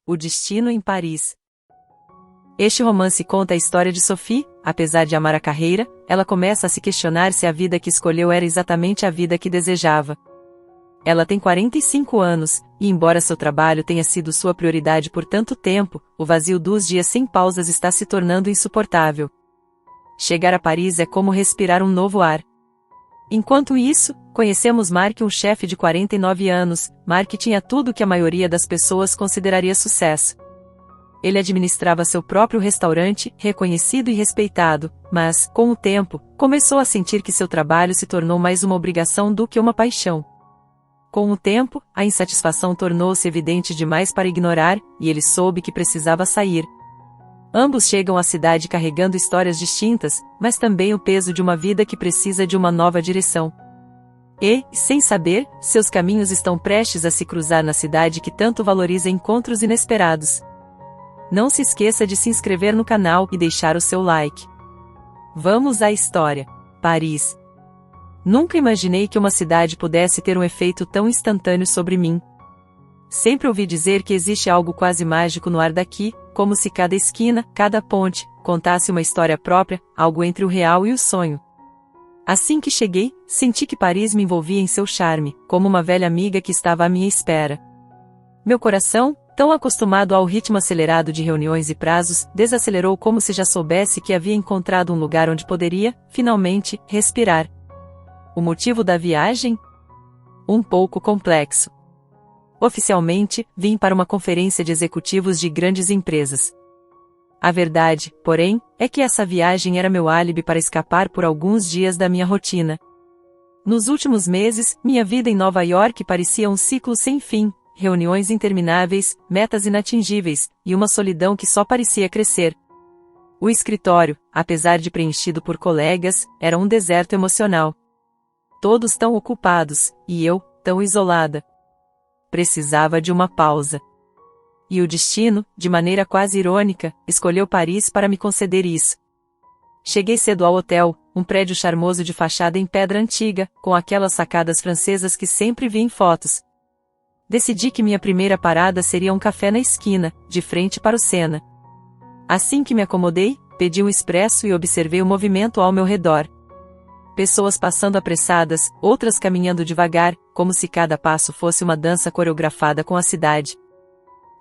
O Destino em Paris. Este romance conta a história de Sophie. Apesar de amar a carreira, ela começa a se questionar se a vida que escolheu era exatamente a vida que desejava. Ela tem 45 anos, e embora seu trabalho tenha sido sua prioridade por tanto tempo, o vazio dos dias sem pausas está se tornando insuportável. Chegar a Paris é como respirar um novo ar. Enquanto isso, conhecemos Mark, um chefe de 49 anos. Mark tinha tudo o que a maioria das pessoas consideraria sucesso. Ele administrava seu próprio restaurante, reconhecido e respeitado, mas, com o tempo, começou a sentir que seu trabalho se tornou mais uma obrigação do que uma paixão. Com o tempo, a insatisfação tornou-se evidente demais para ignorar, e ele soube que precisava sair. Ambos chegam à cidade carregando histórias distintas, mas também o peso de uma vida que precisa de uma nova direção. E, sem saber, seus caminhos estão prestes a se cruzar na cidade que tanto valoriza encontros inesperados. Não se esqueça de se inscrever no canal e deixar o seu like. Vamos à história. Paris. Nunca imaginei que uma cidade pudesse ter um efeito tão instantâneo sobre mim. Sempre ouvi dizer que existe algo quase mágico no ar daqui, como se cada esquina, cada ponte, contasse uma história própria, algo entre o real e o sonho. Assim que cheguei, senti que Paris me envolvia em seu charme, como uma velha amiga que estava à minha espera. Meu coração, tão acostumado ao ritmo acelerado de reuniões e prazos, desacelerou como se já soubesse que havia encontrado um lugar onde poderia, finalmente, respirar. O motivo da viagem? Um pouco complexo. Oficialmente, vim para uma conferência de executivos de grandes empresas. A verdade, porém, é que essa viagem era meu álibi para escapar por alguns dias da minha rotina. Nos últimos meses, minha vida em Nova York parecia um ciclo sem fim. Reuniões intermináveis, metas inatingíveis, e uma solidão que só parecia crescer. O escritório, apesar de preenchido por colegas, era um deserto emocional. Todos tão ocupados, e eu, tão isolada. Precisava de uma pausa. E o destino, de maneira quase irônica, escolheu Paris para me conceder isso. Cheguei cedo ao hotel, um prédio charmoso de fachada em pedra antiga, com aquelas sacadas francesas que sempre vi em fotos. Decidi que minha primeira parada seria um café na esquina, de frente para o Sena. Assim que me acomodei, pedi um expresso e observei o movimento ao meu redor. Pessoas passando apressadas, outras caminhando devagar, como se cada passo fosse uma dança coreografada com a cidade.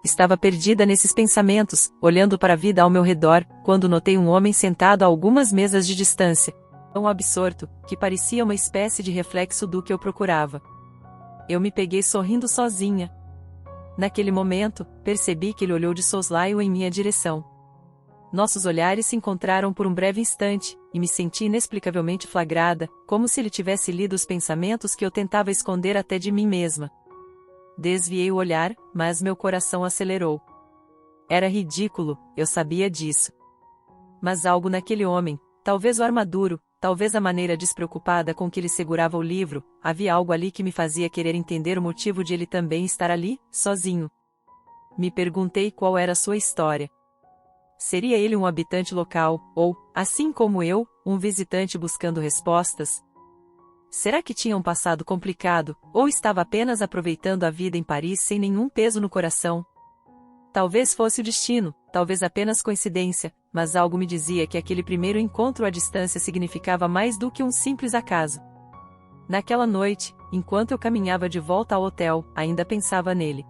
Estava perdida nesses pensamentos, olhando para a vida ao meu redor, quando notei um homem sentado a algumas mesas de distância, tão absorto, que parecia uma espécie de reflexo do que eu procurava. Eu me peguei sorrindo sozinha. Naquele momento, percebi que ele olhou de soslaio em minha direção. Nossos olhares se encontraram por um breve instante, e me senti inexplicavelmente flagrada, como se ele tivesse lido os pensamentos que eu tentava esconder até de mim mesma. Desviei o olhar, mas meu coração acelerou. Era ridículo, eu sabia disso. Mas algo naquele homem, talvez o ar maduro, talvez a maneira despreocupada com que ele segurava o livro, havia algo ali que me fazia querer entender o motivo de ele também estar ali, sozinho. Me perguntei qual era a sua história. Seria ele um habitante local, ou, assim como eu, um visitante buscando respostas? Será que tinha um passado complicado, ou estava apenas aproveitando a vida em Paris sem nenhum peso no coração? Talvez fosse o destino, talvez apenas coincidência, mas algo me dizia que aquele primeiro encontro à distância significava mais do que um simples acaso. Naquela noite, enquanto eu caminhava de volta ao hotel, ainda pensava nele.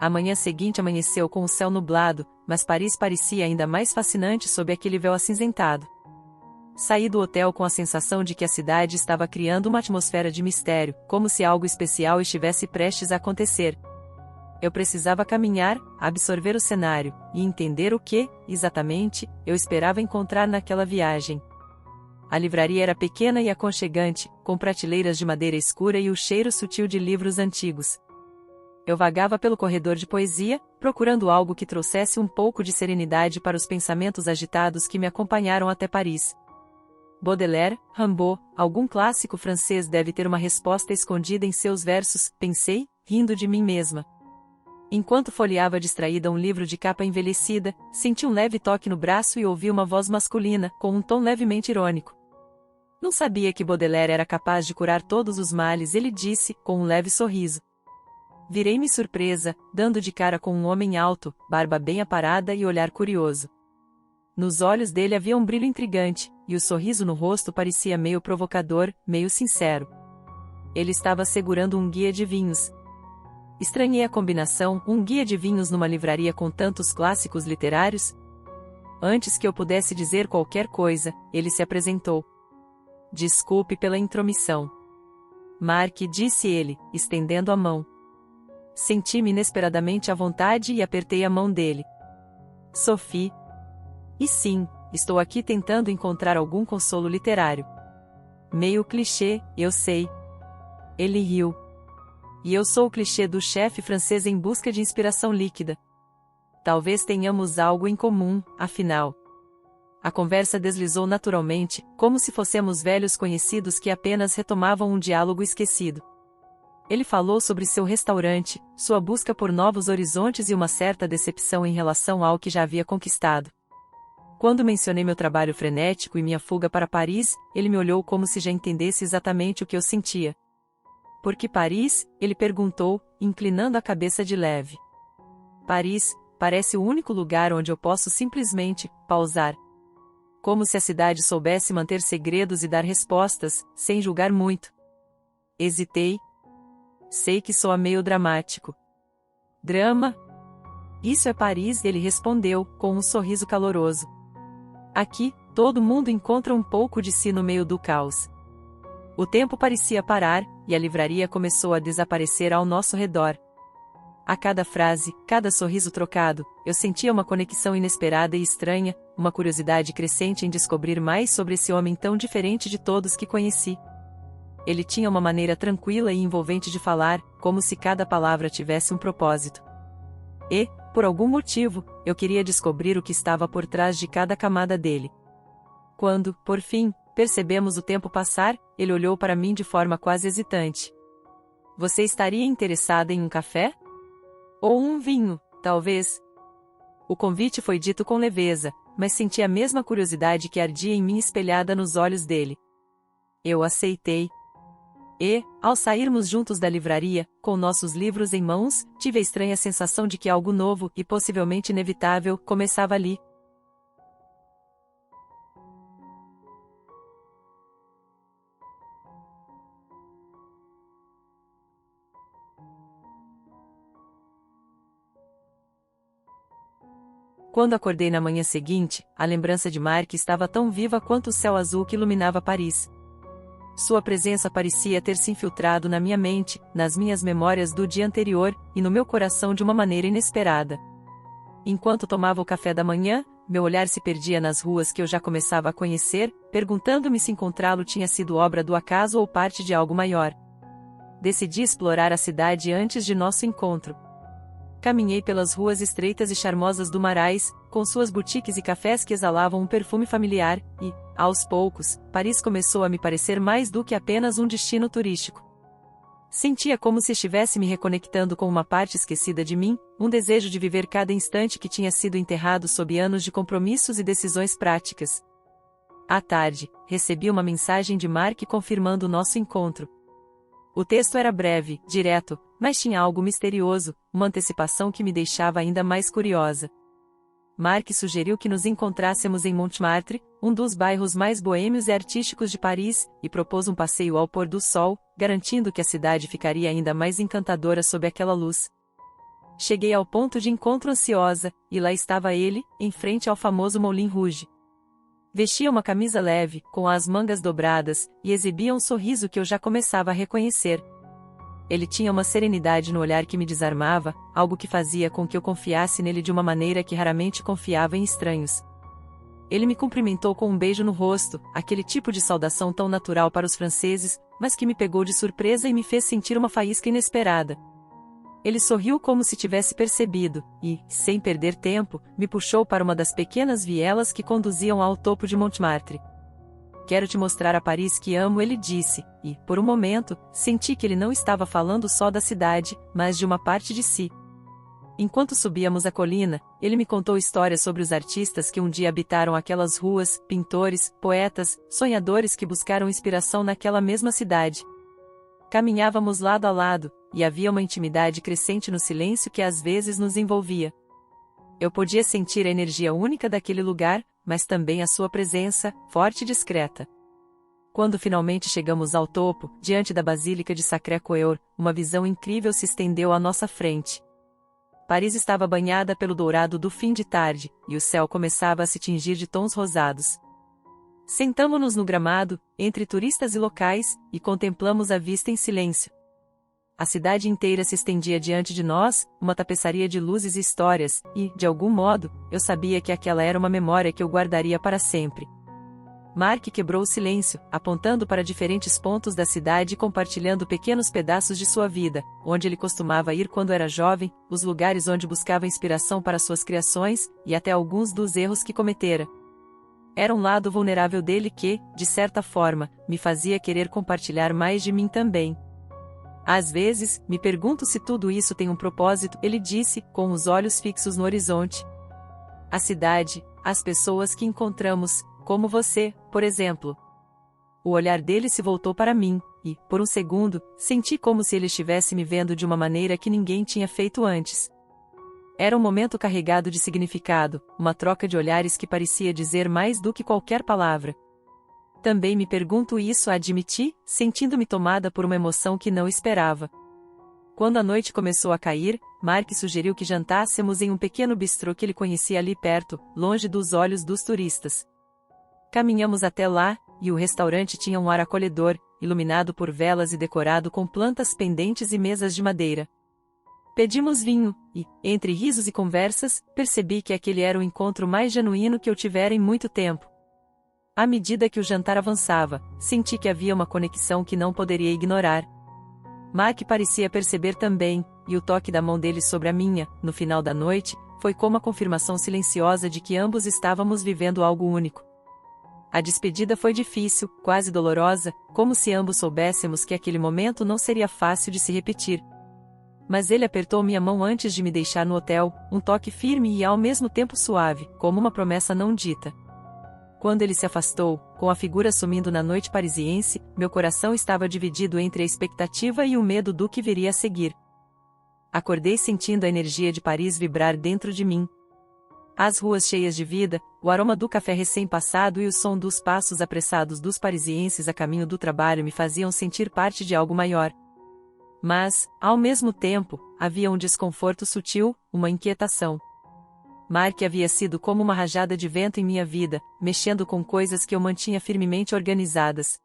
A manhã seguinte amanheceu com o céu nublado, mas Paris parecia ainda mais fascinante sob aquele véu acinzentado. Saí do hotel com a sensação de que a cidade estava criando uma atmosfera de mistério, como se algo especial estivesse prestes a acontecer. Eu precisava caminhar, absorver o cenário, e entender o que, exatamente, eu esperava encontrar naquela viagem. A livraria era pequena e aconchegante, com prateleiras de madeira escura e o cheiro sutil de livros antigos. Eu vagava pelo corredor de poesia, procurando algo que trouxesse um pouco de serenidade para os pensamentos agitados que me acompanharam até Paris. Baudelaire, Rimbaud, algum clássico francês deve ter uma resposta escondida em seus versos, pensei, rindo de mim mesma. Enquanto folheava distraída um livro de capa envelhecida, senti um leve toque no braço e ouvi uma voz masculina, com um tom levemente irônico. Não sabia que Baudelaire era capaz de curar todos os males, ele disse, com um leve sorriso. Virei-me surpresa, dando de cara com um homem alto, barba bem aparada e olhar curioso. Nos olhos dele havia um brilho intrigante, e o sorriso no rosto parecia meio provocador, meio sincero. Ele estava segurando um guia de vinhos. Estranhei a combinação, um guia de vinhos numa livraria com tantos clássicos literários. Antes que eu pudesse dizer qualquer coisa, ele se apresentou. Desculpe pela intromissão. Mark, disse ele, estendendo a mão. Senti-me inesperadamente à vontade e apertei a mão dele. Sophie. E sim, estou aqui tentando encontrar algum consolo literário. Meio clichê, eu sei. Ele riu. E eu sou o clichê do chefe francês em busca de inspiração líquida. Talvez tenhamos algo em comum, afinal. A conversa deslizou naturalmente, como se fossemos velhos conhecidos que apenas retomavam um diálogo esquecido. Ele falou sobre seu restaurante, sua busca por novos horizontes e uma certa decepção em relação ao que já havia conquistado. Quando mencionei meu trabalho frenético e minha fuga para Paris, ele me olhou como se já entendesse exatamente o que eu sentia. Por que Paris? Ele perguntou, inclinando a cabeça de leve. Paris, parece o único lugar onde eu posso simplesmente pausar. Como se a cidade soubesse manter segredos e dar respostas, sem julgar muito. Hesitei. Sei que soa meio dramático. Drama? Isso é Paris, ele respondeu, com um sorriso caloroso. Aqui, todo mundo encontra um pouco de si no meio do caos. O tempo parecia parar, e a livraria começou a desaparecer ao nosso redor. A cada frase, cada sorriso trocado, eu sentia uma conexão inesperada e estranha, uma curiosidade crescente em descobrir mais sobre esse homem tão diferente de todos que conheci. Ele tinha uma maneira tranquila e envolvente de falar, como se cada palavra tivesse um propósito. E, por algum motivo, eu queria descobrir o que estava por trás de cada camada dele. Quando, por fim, percebemos o tempo passar, ele olhou para mim de forma quase hesitante. Você estaria interessada em um café? Ou um vinho, talvez? O convite foi dito com leveza, mas senti a mesma curiosidade que ardia em mim espelhada nos olhos dele. Eu aceitei. E, ao sairmos juntos da livraria, com nossos livros em mãos, tive a estranha sensação de que algo novo, e possivelmente inevitável, começava ali. Quando acordei na manhã seguinte, a lembrança de Mark estava tão viva quanto o céu azul que iluminava Paris. Sua presença parecia ter se infiltrado na minha mente, nas minhas memórias do dia anterior, e no meu coração de uma maneira inesperada. Enquanto tomava o café da manhã, meu olhar se perdia nas ruas que eu já começava a conhecer, perguntando-me se encontrá-lo tinha sido obra do acaso ou parte de algo maior. Decidi explorar a cidade antes de nosso encontro. Caminhei pelas ruas estreitas e charmosas do Marais, com suas boutiques e cafés que exalavam um perfume familiar, e, aos poucos, Paris começou a me parecer mais do que apenas um destino turístico. Sentia como se estivesse me reconectando com uma parte esquecida de mim, um desejo de viver cada instante que tinha sido enterrado sob anos de compromissos e decisões práticas. À tarde, recebi uma mensagem de Mark confirmando o nosso encontro. O texto era breve, direto, mas tinha algo misterioso, uma antecipação que me deixava ainda mais curiosa. Mark sugeriu que nos encontrássemos em Montmartre, um dos bairros mais boêmios e artísticos de Paris, e propôs um passeio ao pôr do sol, garantindo que a cidade ficaria ainda mais encantadora sob aquela luz. Cheguei ao ponto de encontro ansiosa, e lá estava ele, em frente ao famoso Moulin Rouge. Vestia uma camisa leve, com as mangas dobradas, e exibia um sorriso que eu já começava a reconhecer. Ele tinha uma serenidade no olhar que me desarmava, algo que fazia com que eu confiasse nele de uma maneira que raramente confiava em estranhos. Ele me cumprimentou com um beijo no rosto, aquele tipo de saudação tão natural para os franceses, mas que me pegou de surpresa e me fez sentir uma faísca inesperada. Ele sorriu como se tivesse percebido, e, sem perder tempo, me puxou para uma das pequenas vielas que conduziam ao topo de Montmartre. Quero te mostrar a Paris que amo, ele disse, e, por um momento, senti que ele não estava falando só da cidade, mas de uma parte de si. Enquanto subíamos a colina, ele me contou histórias sobre os artistas que um dia habitaram aquelas ruas, pintores, poetas, sonhadores que buscaram inspiração naquela mesma cidade. Caminhávamos lado a lado, e havia uma intimidade crescente no silêncio que às vezes nos envolvia. Eu podia sentir a energia única daquele lugar, mas também a sua presença, forte e discreta. Quando finalmente chegamos ao topo, diante da Basílica de Sacré-Cœur, uma visão incrível se estendeu à nossa frente. Paris estava banhada pelo dourado do fim de tarde, e o céu começava a se tingir de tons rosados. Sentamo-nos no gramado, entre turistas e locais, e contemplamos a vista em silêncio. A cidade inteira se estendia diante de nós, uma tapeçaria de luzes e histórias, e, de algum modo, eu sabia que aquela era uma memória que eu guardaria para sempre. Mark quebrou o silêncio, apontando para diferentes pontos da cidade e compartilhando pequenos pedaços de sua vida, onde ele costumava ir quando era jovem, os lugares onde buscava inspiração para suas criações, e até alguns dos erros que cometera. Era um lado vulnerável dele que, de certa forma, me fazia querer compartilhar mais de mim também. Às vezes, me pergunto se tudo isso tem um propósito, ele disse, com os olhos fixos no horizonte. A cidade, as pessoas que encontramos, como você, por exemplo. O olhar dele se voltou para mim, e, por um segundo, senti como se ele estivesse me vendo de uma maneira que ninguém tinha feito antes. Era um momento carregado de significado, uma troca de olhares que parecia dizer mais do que qualquer palavra. Também me pergunto isso, admiti, sentindo-me tomada por uma emoção que não esperava. Quando a noite começou a cair, Mark sugeriu que jantássemos em um pequeno bistrô que ele conhecia ali perto, longe dos olhos dos turistas. Caminhamos até lá, e o restaurante tinha um ar acolhedor, iluminado por velas e decorado com plantas pendentes e mesas de madeira. Pedimos vinho, e, entre risos e conversas, percebi que aquele era o encontro mais genuíno que eu tivera em muito tempo. À medida que o jantar avançava, senti que havia uma conexão que não poderia ignorar. Mark parecia perceber também, e o toque da mão dele sobre a minha, no final da noite, foi como a confirmação silenciosa de que ambos estávamos vivendo algo único. A despedida foi difícil, quase dolorosa, como se ambos soubéssemos que aquele momento não seria fácil de se repetir. Mas ele apertou minha mão antes de me deixar no hotel, um toque firme e ao mesmo tempo suave, como uma promessa não dita. Quando ele se afastou, com a figura sumindo na noite parisiense, meu coração estava dividido entre a expectativa e o medo do que viria a seguir. Acordei sentindo a energia de Paris vibrar dentro de mim. As ruas cheias de vida, o aroma do café recém-passado e o som dos passos apressados dos parisienses a caminho do trabalho me faziam sentir parte de algo maior. Mas, ao mesmo tempo, havia um desconforto sutil, uma inquietação. Mark havia sido como uma rajada de vento em minha vida, mexendo com coisas que eu mantinha firmemente organizadas.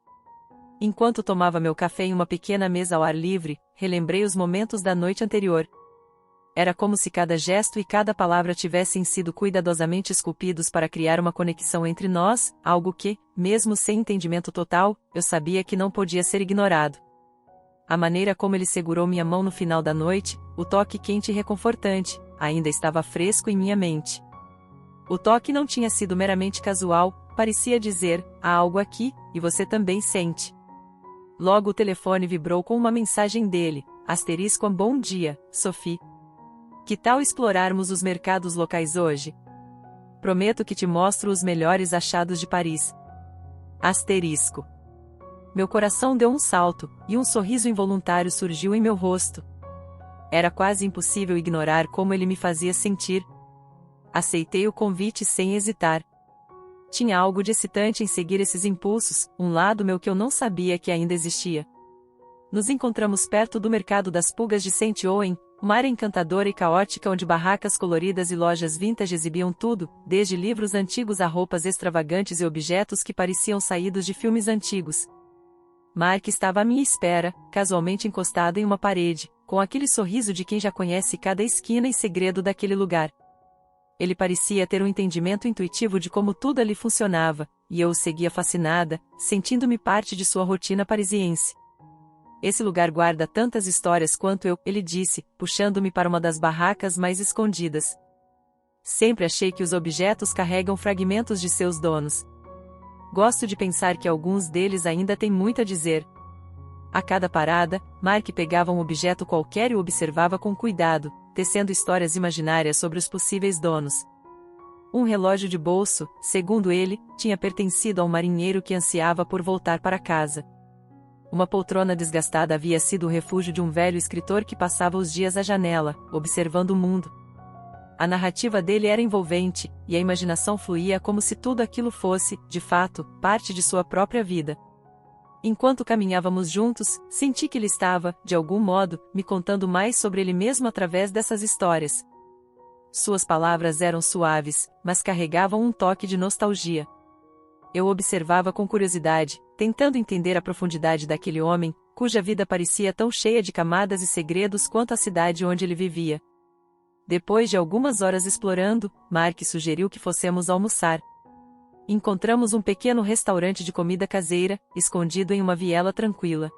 Enquanto tomava meu café em uma pequena mesa ao ar livre, relembrei os momentos da noite anterior. Era como se cada gesto e cada palavra tivessem sido cuidadosamente esculpidos para criar uma conexão entre nós, algo que, mesmo sem entendimento total, eu sabia que não podia ser ignorado. A maneira como ele segurou minha mão no final da noite, o toque quente e reconfortante, ainda estava fresco em minha mente. O toque não tinha sido meramente casual, parecia dizer, há algo aqui, e você também sente. Logo o telefone vibrou com uma mensagem dele, *, bom dia, Sophie. Que tal explorarmos os mercados locais hoje? Prometo que te mostro os melhores achados de Paris. *. Meu coração deu um salto, e um sorriso involuntário surgiu em meu rosto. Era quase impossível ignorar como ele me fazia sentir. Aceitei o convite sem hesitar. Tinha algo de excitante em seguir esses impulsos, um lado meu que eu não sabia que ainda existia. Nos encontramos perto do mercado das pulgas de Saint-Ouen, uma área encantadora e caótica onde barracas coloridas e lojas vintage exibiam tudo, desde livros antigos a roupas extravagantes e objetos que pareciam saídos de filmes antigos. Mark estava à minha espera, casualmente encostado em uma parede, com aquele sorriso de quem já conhece cada esquina e segredo daquele lugar. Ele parecia ter um entendimento intuitivo de como tudo ali funcionava, e eu o seguia fascinada, sentindo-me parte de sua rotina parisiense. Esse lugar guarda tantas histórias quanto eu, ele disse, puxando-me para uma das barracas mais escondidas. Sempre achei que os objetos carregam fragmentos de seus donos. Gosto de pensar que alguns deles ainda têm muito a dizer. A cada parada, Mark pegava um objeto qualquer e o observava com cuidado, tecendo histórias imaginárias sobre os possíveis donos. Um relógio de bolso, segundo ele, tinha pertencido a um marinheiro que ansiava por voltar para casa. Uma poltrona desgastada havia sido o refúgio de um velho escritor que passava os dias à janela, observando o mundo. A narrativa dele era envolvente, e a imaginação fluía como se tudo aquilo fosse, de fato, parte de sua própria vida. Enquanto caminhávamos juntos, senti que ele estava, de algum modo, me contando mais sobre ele mesmo através dessas histórias. Suas palavras eram suaves, mas carregavam um toque de nostalgia. Eu observava com curiosidade, tentando entender a profundidade daquele homem, cuja vida parecia tão cheia de camadas e segredos quanto a cidade onde ele vivia. Depois de algumas horas explorando, Mark sugeriu que fossemos almoçar. Encontramos um pequeno restaurante de comida caseira, escondido em uma viela tranquila.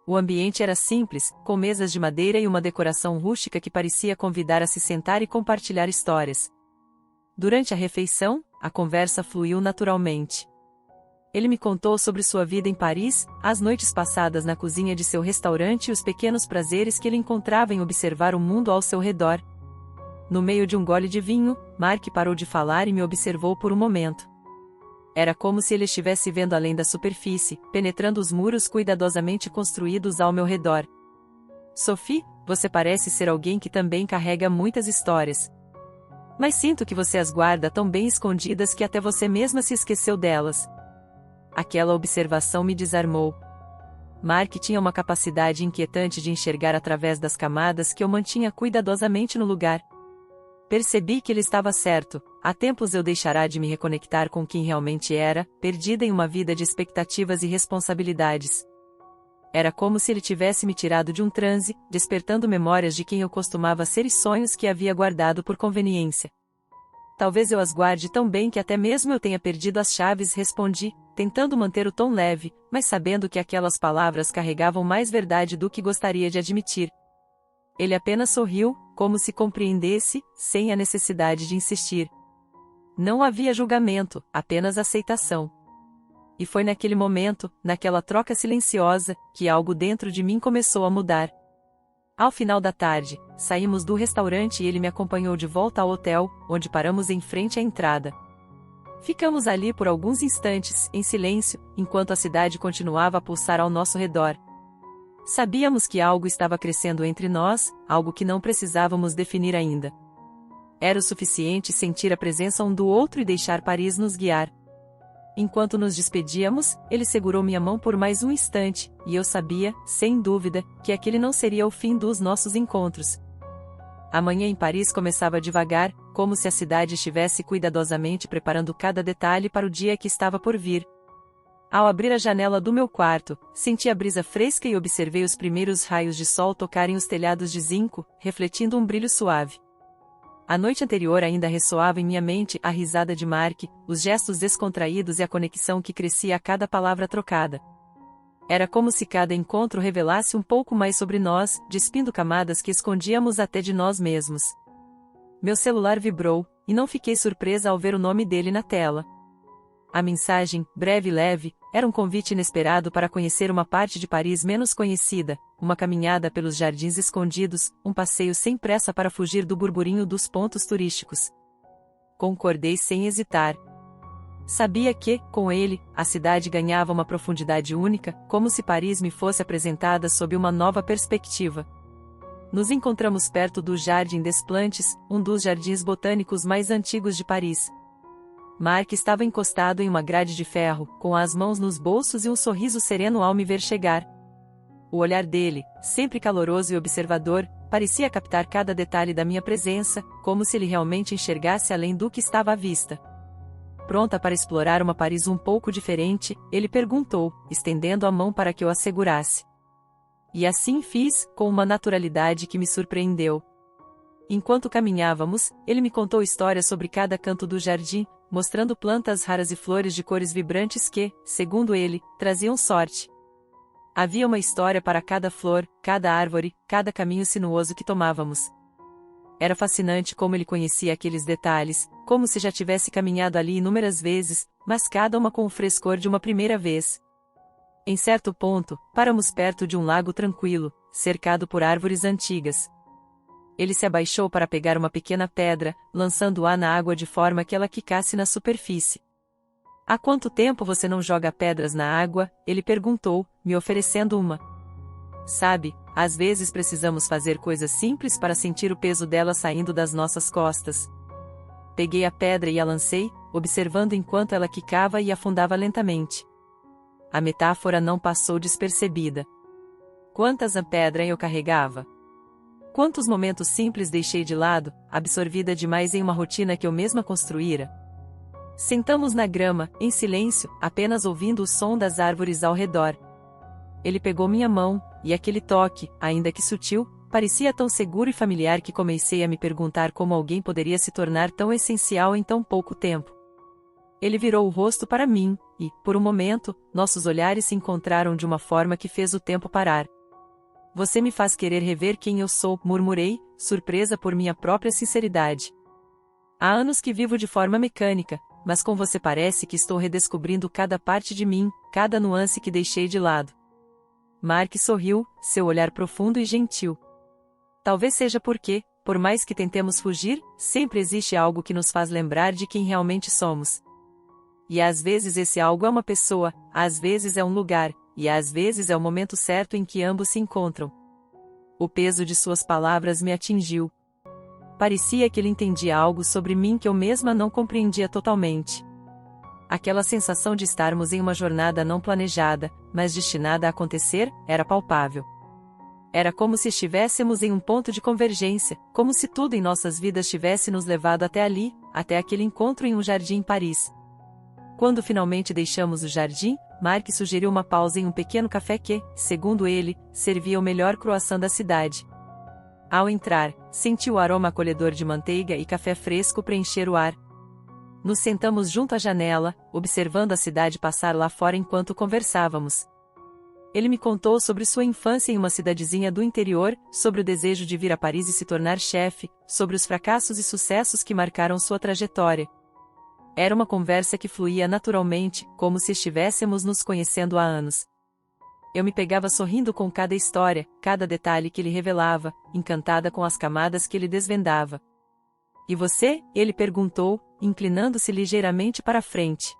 O ambiente era simples, com mesas de madeira e uma decoração rústica que parecia convidar a se sentar e compartilhar histórias. Durante a refeição, a conversa fluiu naturalmente. Ele me contou sobre sua vida em Paris, as noites passadas na cozinha de seu restaurante e os pequenos prazeres que ele encontrava em observar o mundo ao seu redor. No meio de um gole de vinho, Mark parou de falar e me observou por um momento. Era como se ele estivesse vendo além da superfície, penetrando os muros cuidadosamente construídos ao meu redor. Sophie, você parece ser alguém que também carrega muitas histórias. Mas sinto que você as guarda tão bem escondidas que até você mesma se esqueceu delas. Aquela observação me desarmou. Mark tinha uma capacidade inquietante de enxergar através das camadas que eu mantinha cuidadosamente no lugar. Percebi que ele estava certo. Há tempos eu deixará de me reconectar com quem realmente era, perdida em uma vida de expectativas e responsabilidades. Era como se ele tivesse me tirado de um transe, despertando memórias de quem eu costumava ser e sonhos que havia guardado por conveniência. Talvez eu as guarde tão bem que até mesmo eu tenha perdido as chaves, respondi, tentando manter o tom leve, mas sabendo que aquelas palavras carregavam mais verdade do que gostaria de admitir. Ele apenas sorriu, como se compreendesse, sem a necessidade de insistir. Não havia julgamento, apenas aceitação. E foi naquele momento, naquela troca silenciosa, que algo dentro de mim começou a mudar. Ao final da tarde, saímos do restaurante e ele me acompanhou de volta ao hotel, onde paramos em frente à entrada. Ficamos ali por alguns instantes, em silêncio, enquanto a cidade continuava a pulsar ao nosso redor. Sabíamos que algo estava crescendo entre nós, algo que não precisávamos definir ainda. Era o suficiente sentir a presença um do outro e deixar Paris nos guiar. Enquanto nos despedíamos, ele segurou minha mão por mais um instante, e eu sabia, sem dúvida, que aquele não seria o fim dos nossos encontros. A manhã em Paris começava devagar, como se a cidade estivesse cuidadosamente preparando cada detalhe para o dia que estava por vir. Ao abrir a janela do meu quarto, senti a brisa fresca e observei os primeiros raios de sol tocarem os telhados de zinco, refletindo um brilho suave. A noite anterior ainda ressoava em minha mente a risada de Mark, os gestos descontraídos e a conexão que crescia a cada palavra trocada. Era como se cada encontro revelasse um pouco mais sobre nós, despindo camadas que escondíamos até de nós mesmos. Meu celular vibrou, e não fiquei surpresa ao ver o nome dele na tela. A mensagem, breve e leve, era um convite inesperado para conhecer uma parte de Paris menos conhecida, uma caminhada pelos jardins escondidos, um passeio sem pressa para fugir do burburinho dos pontos turísticos. Concordei sem hesitar. Sabia que, com ele, a cidade ganhava uma profundidade única, como se Paris me fosse apresentada sob uma nova perspectiva. Nos encontramos perto do Jardim des Plantes, um dos jardins botânicos mais antigos de Paris. Mark estava encostado em uma grade de ferro, com as mãos nos bolsos e um sorriso sereno ao me ver chegar. O olhar dele, sempre caloroso e observador, parecia captar cada detalhe da minha presença, como se ele realmente enxergasse além do que estava à vista. Pronta para explorar uma Paris um pouco diferente, ele perguntou, estendendo a mão para que eu a segurasse. E assim fiz, com uma naturalidade que me surpreendeu. Enquanto caminhávamos, ele me contou histórias sobre cada canto do jardim, mostrando plantas raras e flores de cores vibrantes que, segundo ele, traziam sorte. Havia uma história para cada flor, cada árvore, cada caminho sinuoso que tomávamos. Era fascinante como ele conhecia aqueles detalhes, como se já tivesse caminhado ali inúmeras vezes, mas cada uma com o frescor de uma primeira vez. Em certo ponto, paramos perto de um lago tranquilo, cercado por árvores antigas. Ele se abaixou para pegar uma pequena pedra, lançando-a na água de forma que ela quicasse na superfície. Há quanto tempo você não joga pedras na água? Ele perguntou, me oferecendo uma. Sabe, às vezes precisamos fazer coisas simples para sentir o peso dela saindo das nossas costas. Peguei a pedra e a lancei, observando enquanto ela quicava e afundava lentamente. A metáfora não passou despercebida. Quantas pedras eu carregava? Quantos momentos simples deixei de lado, absorvida demais em uma rotina que eu mesma construíra? Sentamos na grama, em silêncio, apenas ouvindo o som das árvores ao redor. Ele pegou minha mão, e aquele toque, ainda que sutil, parecia tão seguro e familiar que comecei a me perguntar como alguém poderia se tornar tão essencial em tão pouco tempo. Ele virou o rosto para mim, e, por um momento, nossos olhares se encontraram de uma forma que fez o tempo parar. Você me faz querer rever quem eu sou, murmurei, surpresa por minha própria sinceridade. Há anos que vivo de forma mecânica, mas com você parece que estou redescobrindo cada parte de mim, cada nuance que deixei de lado. Mark sorriu, seu olhar profundo e gentil. Talvez seja porque, por mais que tentemos fugir, sempre existe algo que nos faz lembrar de quem realmente somos. E às vezes esse algo é uma pessoa, às vezes é um lugar, e às vezes é o momento certo em que ambos se encontram. O peso de suas palavras me atingiu. Parecia que ele entendia algo sobre mim que eu mesma não compreendia totalmente. Aquela sensação de estarmos em uma jornada não planejada, mas destinada a acontecer, era palpável. Era como se estivéssemos em um ponto de convergência, como se tudo em nossas vidas tivesse nos levado até ali, até aquele encontro em um jardim em Paris. Quando finalmente deixamos o jardim, Mark sugeriu uma pausa em um pequeno café que, segundo ele, servia o melhor croissant da cidade. Ao entrar, senti o aroma acolhedor de manteiga e café fresco preencher o ar. Nos sentamos junto à janela, observando a cidade passar lá fora enquanto conversávamos. Ele me contou sobre sua infância em uma cidadezinha do interior, sobre o desejo de vir a Paris e se tornar chefe, sobre os fracassos e sucessos que marcaram sua trajetória. Era uma conversa que fluía naturalmente, como se estivéssemos nos conhecendo há anos. Eu me pegava sorrindo com cada história, cada detalhe que ele revelava, encantada com as camadas que ele desvendava. E você? Ele perguntou, inclinando-se ligeiramente para a frente.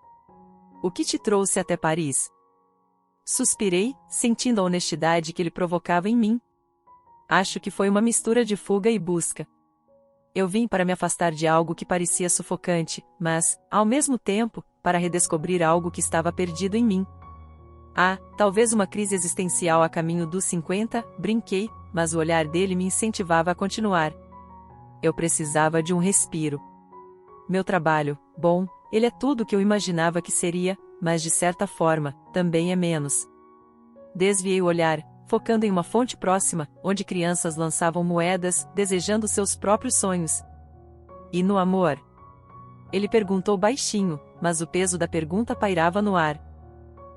O que te trouxe até Paris? Suspirei, sentindo a honestidade que ele provocava em mim. Acho que foi uma mistura de fuga e busca. Eu vim para me afastar de algo que parecia sufocante, mas, ao mesmo tempo, para redescobrir algo que estava perdido em mim. Ah, talvez uma crise existencial a caminho dos 50, brinquei, mas o olhar dele me incentivava a continuar. Eu precisava de um respiro. Meu trabalho, bom, ele é tudo o que eu imaginava que seria, mas de certa forma, também é menos. Desviei o olhar, focando em uma fonte próxima, onde crianças lançavam moedas, desejando seus próprios sonhos. E no amor? Ele perguntou baixinho, mas o peso da pergunta pairava no ar.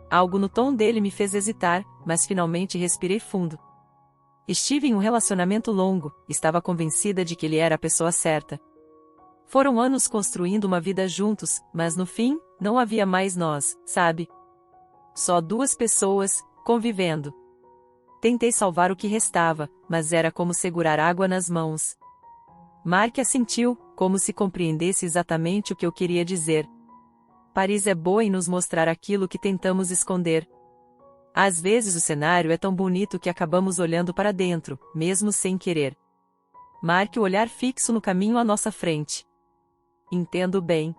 Algo no tom dele me fez hesitar, mas finalmente respirei fundo. Estive em um relacionamento longo, estava convencida de que ele era a pessoa certa. Foram anos construindo uma vida juntos, mas no fim, não havia mais nós, sabe? Só duas pessoas, convivendo. Tentei salvar o que restava, mas era como segurar água nas mãos. Mark assentiu, como se compreendesse exatamente o que eu queria dizer. Paris é boa em nos mostrar aquilo que tentamos esconder. Às vezes o cenário é tão bonito que acabamos olhando para dentro, mesmo sem querer. Marque o olhar fixo no caminho à nossa frente. Entendo bem.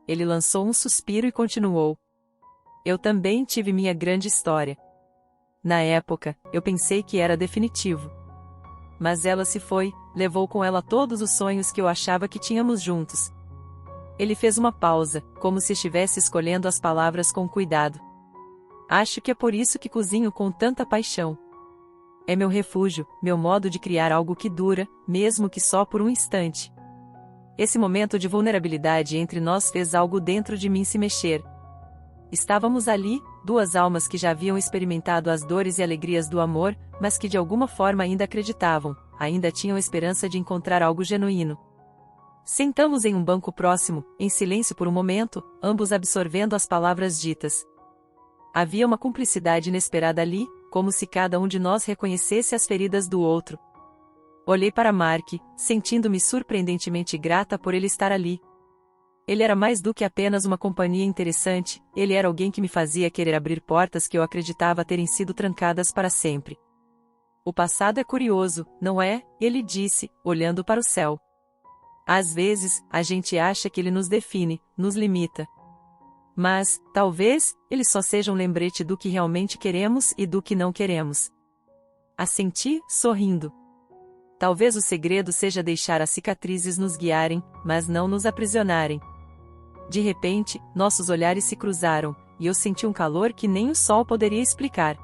Ele lançou um suspiro e continuou. Eu também tive minha grande história. Na época, eu pensei que era definitivo. Mas ela se foi, levou com ela todos os sonhos que eu achava que tínhamos juntos. Ele fez uma pausa, como se estivesse escolhendo as palavras com cuidado. Acho que é por isso que cozinho com tanta paixão. É meu refúgio, meu modo de criar algo que dura, mesmo que só por um instante. Esse momento de vulnerabilidade entre nós fez algo dentro de mim se mexer. Estávamos ali, duas almas que já haviam experimentado as dores e alegrias do amor, mas que de alguma forma ainda acreditavam, ainda tinham esperança de encontrar algo genuíno. Sentamos em um banco próximo, em silêncio por um momento, ambos absorvendo as palavras ditas. Havia uma cumplicidade inesperada ali, como se cada um de nós reconhecesse as feridas do outro. Olhei para Mark, sentindo-me surpreendentemente grata por ele estar ali. Ele era mais do que apenas uma companhia interessante, ele era alguém que me fazia querer abrir portas que eu acreditava terem sido trancadas para sempre. O passado é curioso, não é? Ele disse, olhando para o céu. Às vezes, a gente acha que ele nos define, nos limita. Mas, talvez, ele só seja um lembrete do que realmente queremos e do que não queremos. Assenti, sorrindo. Talvez o segredo seja deixar as cicatrizes nos guiarem, mas não nos aprisionarem. De repente, nossos olhares se cruzaram, e eu senti um calor que nem o sol poderia explicar.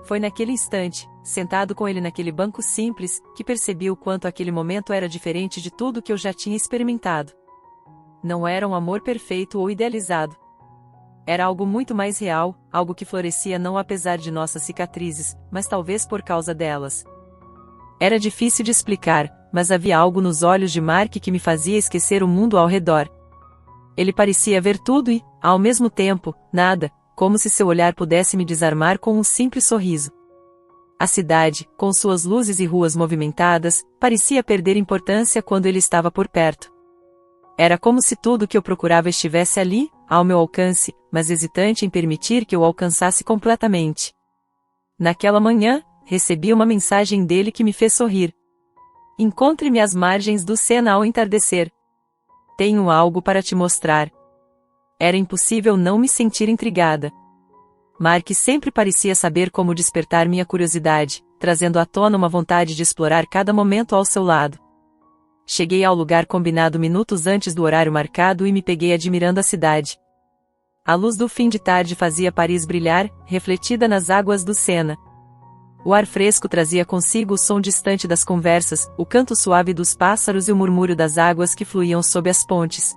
Foi naquele instante, sentado com ele naquele banco simples, que percebi o quanto aquele momento era diferente de tudo que eu já tinha experimentado. Não era um amor perfeito ou idealizado. Era algo muito mais real, algo que florescia não apesar de nossas cicatrizes, mas talvez por causa delas. Era difícil de explicar, mas havia algo nos olhos de Mark que me fazia esquecer o mundo ao redor. Ele parecia ver tudo e, ao mesmo tempo, nada, como se seu olhar pudesse me desarmar com um simples sorriso. A cidade, com suas luzes e ruas movimentadas, parecia perder importância quando ele estava por perto. Era como se tudo que eu procurava estivesse ali, ao meu alcance, mas hesitante em permitir que eu o alcançasse completamente. Naquela manhã, recebi uma mensagem dele que me fez sorrir. Encontre-me às margens do Sena ao entardecer. Tenho algo para te mostrar. Era impossível não me sentir intrigada. Mark sempre parecia saber como despertar minha curiosidade, trazendo à tona uma vontade de explorar cada momento ao seu lado. Cheguei ao lugar combinado minutos antes do horário marcado e me peguei admirando a cidade. A luz do fim de tarde fazia Paris brilhar, refletida nas águas do Sena. O ar fresco trazia consigo o som distante das conversas, o canto suave dos pássaros e o murmúrio das águas que fluíam sob as pontes.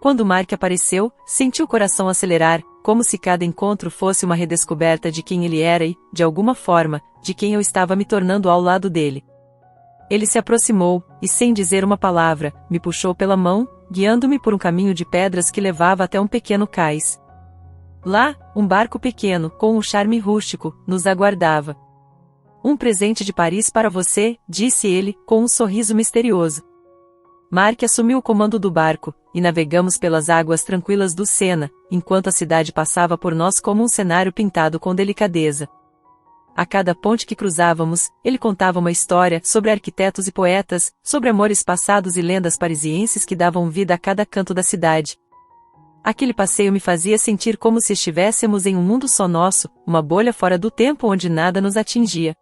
Quando Mark apareceu, senti o coração acelerar, como se cada encontro fosse uma redescoberta de quem ele era e, de alguma forma, de quem eu estava me tornando ao lado dele. Ele se aproximou, e sem dizer uma palavra, me puxou pela mão, guiando-me por um caminho de pedras que levava até um pequeno cais. Lá, um barco pequeno, com um charme rústico, nos aguardava. Um presente de Paris para você, disse ele, com um sorriso misterioso. Mark assumiu o comando do barco, e navegamos pelas águas tranquilas do Sena, enquanto a cidade passava por nós como um cenário pintado com delicadeza. A cada ponte que cruzávamos, ele contava uma história sobre arquitetos e poetas, sobre amores passados e lendas parisienses que davam vida a cada canto da cidade. Aquele passeio me fazia sentir como se estivéssemos em um mundo só nosso, uma bolha fora do tempo onde nada nos atingia.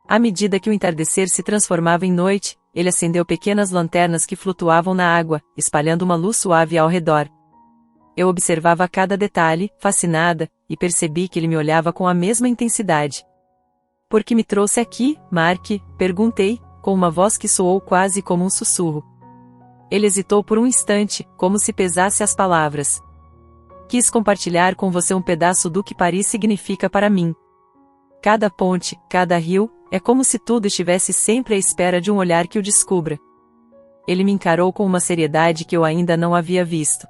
À medida que o entardecer se transformava em noite, ele acendeu pequenas lanternas que flutuavam na água, espalhando uma luz suave ao redor. Eu observava cada detalhe, fascinada, e percebi que ele me olhava com a mesma intensidade. Por que me trouxe aqui, Mark? Perguntei, com uma voz que soou quase como um sussurro. Ele hesitou por um instante, como se pesasse as palavras. Quis compartilhar com você um pedaço do que Paris significa para mim. Cada ponte, cada rio, é como se tudo estivesse sempre à espera de um olhar que o descubra. Ele me encarou com uma seriedade que eu ainda não havia visto.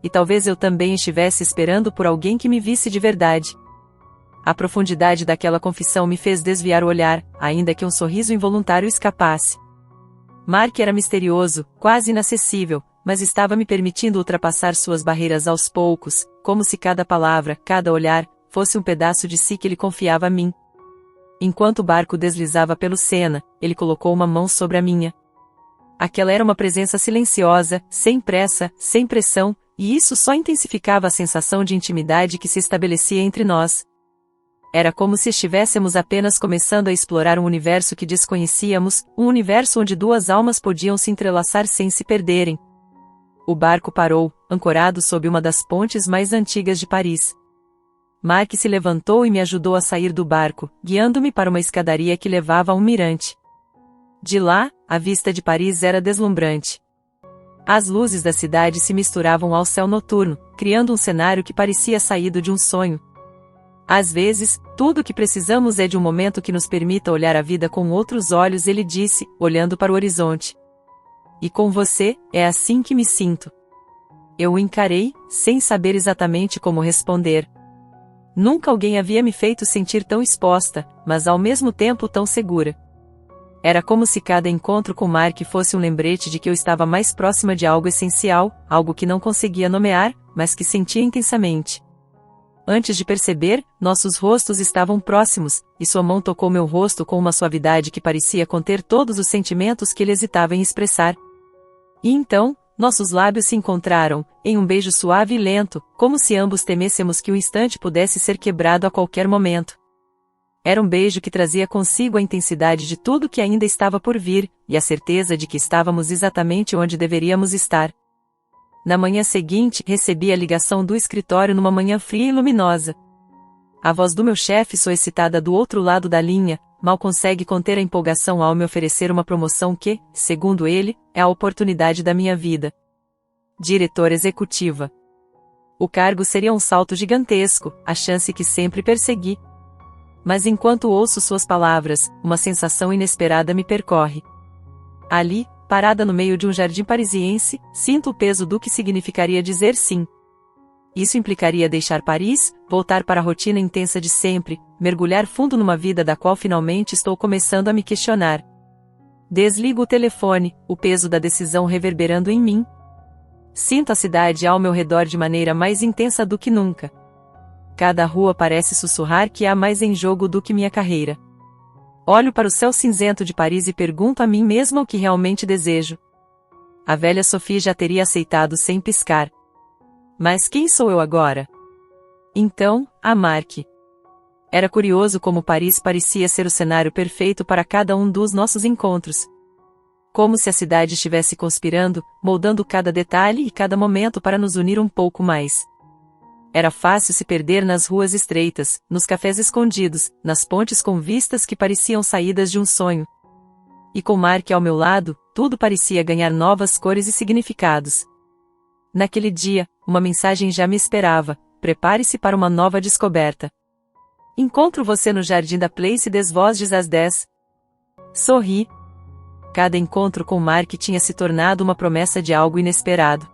E talvez eu também estivesse esperando por alguém que me visse de verdade. A profundidade daquela confissão me fez desviar o olhar, ainda que um sorriso involuntário escapasse. Mark era misterioso, quase inacessível, mas estava me permitindo ultrapassar suas barreiras aos poucos, como se cada palavra, cada olhar, fosse um pedaço de si que ele confiava a mim. Enquanto o barco deslizava pelo Sena, ele colocou uma mão sobre a minha. Aquela era uma presença silenciosa, sem pressa, sem pressão, e isso só intensificava a sensação de intimidade que se estabelecia entre nós. Era como se estivéssemos apenas começando a explorar um universo que desconhecíamos, um universo onde duas almas podiam se entrelaçar sem se perderem. O barco parou, ancorado sob uma das pontes mais antigas de Paris. Mark se levantou e me ajudou a sair do barco, guiando-me para uma escadaria que levava a um mirante. De lá, a vista de Paris era deslumbrante. As luzes da cidade se misturavam ao céu noturno, criando um cenário que parecia saído de um sonho. Às vezes, tudo o que precisamos é de um momento que nos permita olhar a vida com outros olhos, ele disse, olhando para o horizonte. E com você, é assim que me sinto. Eu o encarei, sem saber exatamente como responder. Nunca alguém havia me feito sentir tão exposta, mas ao mesmo tempo tão segura. Era como se cada encontro com Mark fosse um lembrete de que eu estava mais próxima de algo essencial, algo que não conseguia nomear, mas que sentia intensamente. Antes de perceber, nossos rostos estavam próximos, e sua mão tocou meu rosto com uma suavidade que parecia conter todos os sentimentos que ele hesitava em expressar. E então, nossos lábios se encontraram, em um beijo suave e lento, como se ambos temêssemos que o instante pudesse ser quebrado a qualquer momento. Era um beijo que trazia consigo a intensidade de tudo que ainda estava por vir, e a certeza de que estávamos exatamente onde deveríamos estar. Na manhã seguinte, recebi a ligação do escritório numa manhã fria e luminosa. A voz do meu chefe solicitada do outro lado da linha, mal consegue conter a empolgação ao me oferecer uma promoção que, segundo ele, é a oportunidade da minha vida. Diretora executiva. O cargo seria um salto gigantesco, a chance que sempre persegui. Mas enquanto ouço suas palavras, uma sensação inesperada me percorre. Ali, parada no meio de um jardim parisiense, sinto o peso do que significaria dizer sim. Isso implicaria deixar Paris, voltar para a rotina intensa de sempre, mergulhar fundo numa vida da qual finalmente estou começando a me questionar. Desligo o telefone, o peso da decisão reverberando em mim. Sinto a cidade ao meu redor de maneira mais intensa do que nunca. Cada rua parece sussurrar que há mais em jogo do que minha carreira. Olho para o céu cinzento de Paris e pergunto a mim mesma o que realmente desejo. A velha Sophie já teria aceitado sem piscar. Mas quem sou eu agora? Então, a Mark. Era curioso como Paris parecia ser o cenário perfeito para cada um dos nossos encontros. Como se a cidade estivesse conspirando, moldando cada detalhe e cada momento para nos unir um pouco mais. Era fácil se perder nas ruas estreitas, nos cafés escondidos, nas pontes com vistas que pareciam saídas de um sonho. E com Mark ao meu lado, tudo parecia ganhar novas cores e significados. Naquele dia, uma mensagem já me esperava: prepare-se para uma nova descoberta. Encontro você no jardim da Place des Vosges às 10. Sorri. Cada encontro com Mark tinha se tornado uma promessa de algo inesperado.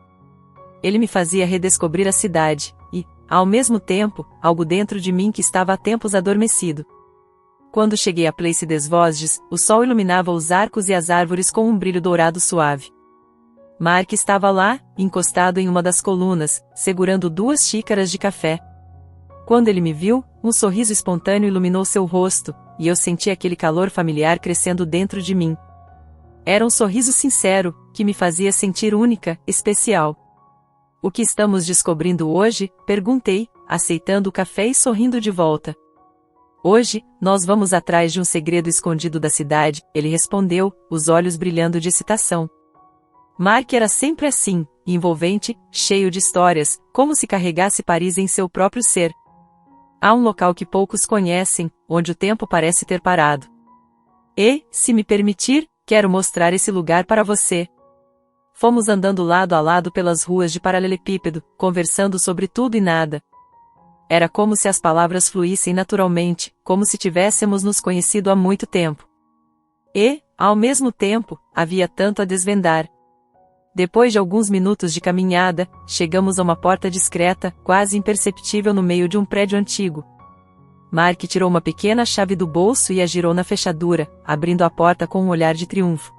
Ele me fazia redescobrir a cidade, e, ao mesmo tempo, algo dentro de mim que estava há tempos adormecido. Quando cheguei à Place des Vosges, o sol iluminava os arcos e as árvores com um brilho dourado suave. Mark estava lá, encostado em uma das colunas, segurando 2 xícaras de café. Quando ele me viu, um sorriso espontâneo iluminou seu rosto, e eu senti aquele calor familiar crescendo dentro de mim. Era um sorriso sincero, que me fazia sentir única, especial. O que estamos descobrindo hoje? Perguntei, aceitando o café e sorrindo de volta. Hoje, nós vamos atrás de um segredo escondido da cidade, ele respondeu, os olhos brilhando de excitação. Mark era sempre assim, envolvente, cheio de histórias, como se carregasse Paris em seu próprio ser. Há um local que poucos conhecem, onde o tempo parece ter parado. E, se me permitir, quero mostrar esse lugar para você. Fomos andando lado a lado pelas ruas de paralelepípedo, conversando sobre tudo e nada. Era como se as palavras fluíssem naturalmente, como se tivéssemos nos conhecido há muito tempo. E, ao mesmo tempo, havia tanto a desvendar. Depois de alguns minutos de caminhada, chegamos a uma porta discreta, quase imperceptível no meio de um prédio antigo. Mark tirou uma pequena chave do bolso e a girou na fechadura, abrindo a porta com um olhar de triunfo.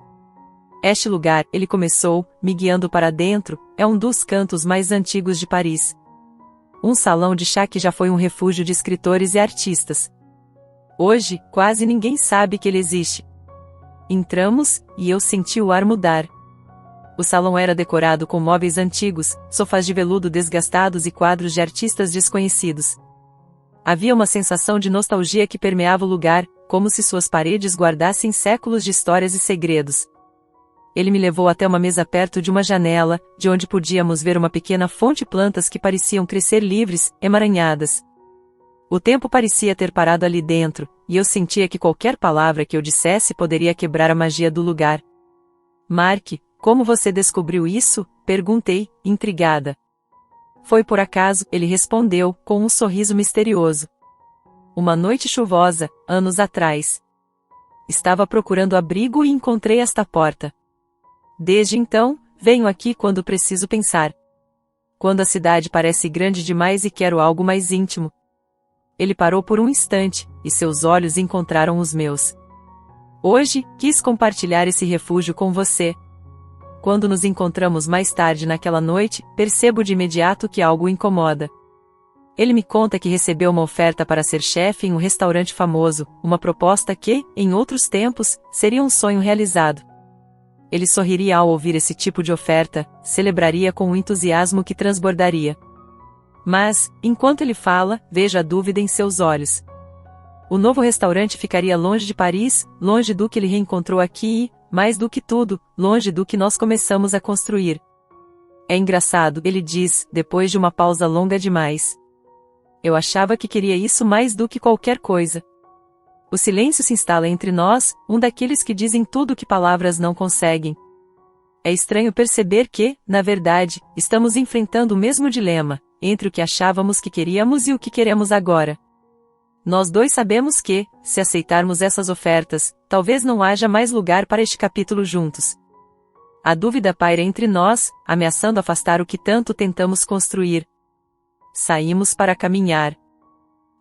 Este lugar, ele começou, me guiando para dentro, é um dos cantos mais antigos de Paris. Um salão de chá que já foi um refúgio de escritores e artistas. Hoje, quase ninguém sabe que ele existe. Entramos, e eu senti o ar mudar. O salão era decorado com móveis antigos, sofás de veludo desgastados e quadros de artistas desconhecidos. Havia uma sensação de nostalgia que permeava o lugar, como se suas paredes guardassem séculos de histórias e segredos. Ele me levou até uma mesa perto de uma janela, de onde podíamos ver uma pequena fonte e plantas que pareciam crescer livres, emaranhadas. O tempo parecia ter parado ali dentro, e eu sentia que qualquer palavra que eu dissesse poderia quebrar a magia do lugar. Mark, como você descobriu isso? Perguntei, intrigada. Foi por acaso, ele respondeu, com um sorriso misterioso. Uma noite chuvosa, anos atrás. Estava procurando abrigo e encontrei esta porta. Desde então, venho aqui quando preciso pensar. Quando a cidade parece grande demais e quero algo mais íntimo. Ele parou por um instante, e seus olhos encontraram os meus. Hoje, quis compartilhar esse refúgio com você. Quando nos encontramos mais tarde naquela noite, percebo de imediato que algo o incomoda. Ele me conta que recebeu uma oferta para ser chefe em um restaurante famoso, uma proposta que, em outros tempos, seria um sonho realizado. Ele sorriria ao ouvir esse tipo de oferta, celebraria com um entusiasmo que transbordaria. Mas, enquanto ele fala, vejo a dúvida em seus olhos. O novo restaurante ficaria longe de Paris, longe do que ele reencontrou aqui e, mais do que tudo, longe do que nós começamos a construir. É engraçado, ele diz, depois de uma pausa longa demais. Eu achava que queria isso mais do que qualquer coisa. O silêncio se instala entre nós, um daqueles que dizem tudo o que palavras não conseguem. É estranho perceber que, na verdade, estamos enfrentando o mesmo dilema, entre o que achávamos que queríamos e o que queremos agora. Nós dois sabemos que, se aceitarmos essas ofertas, talvez não haja mais lugar para este capítulo juntos. A dúvida paira entre nós, ameaçando afastar o que tanto tentamos construir. Saímos para caminhar.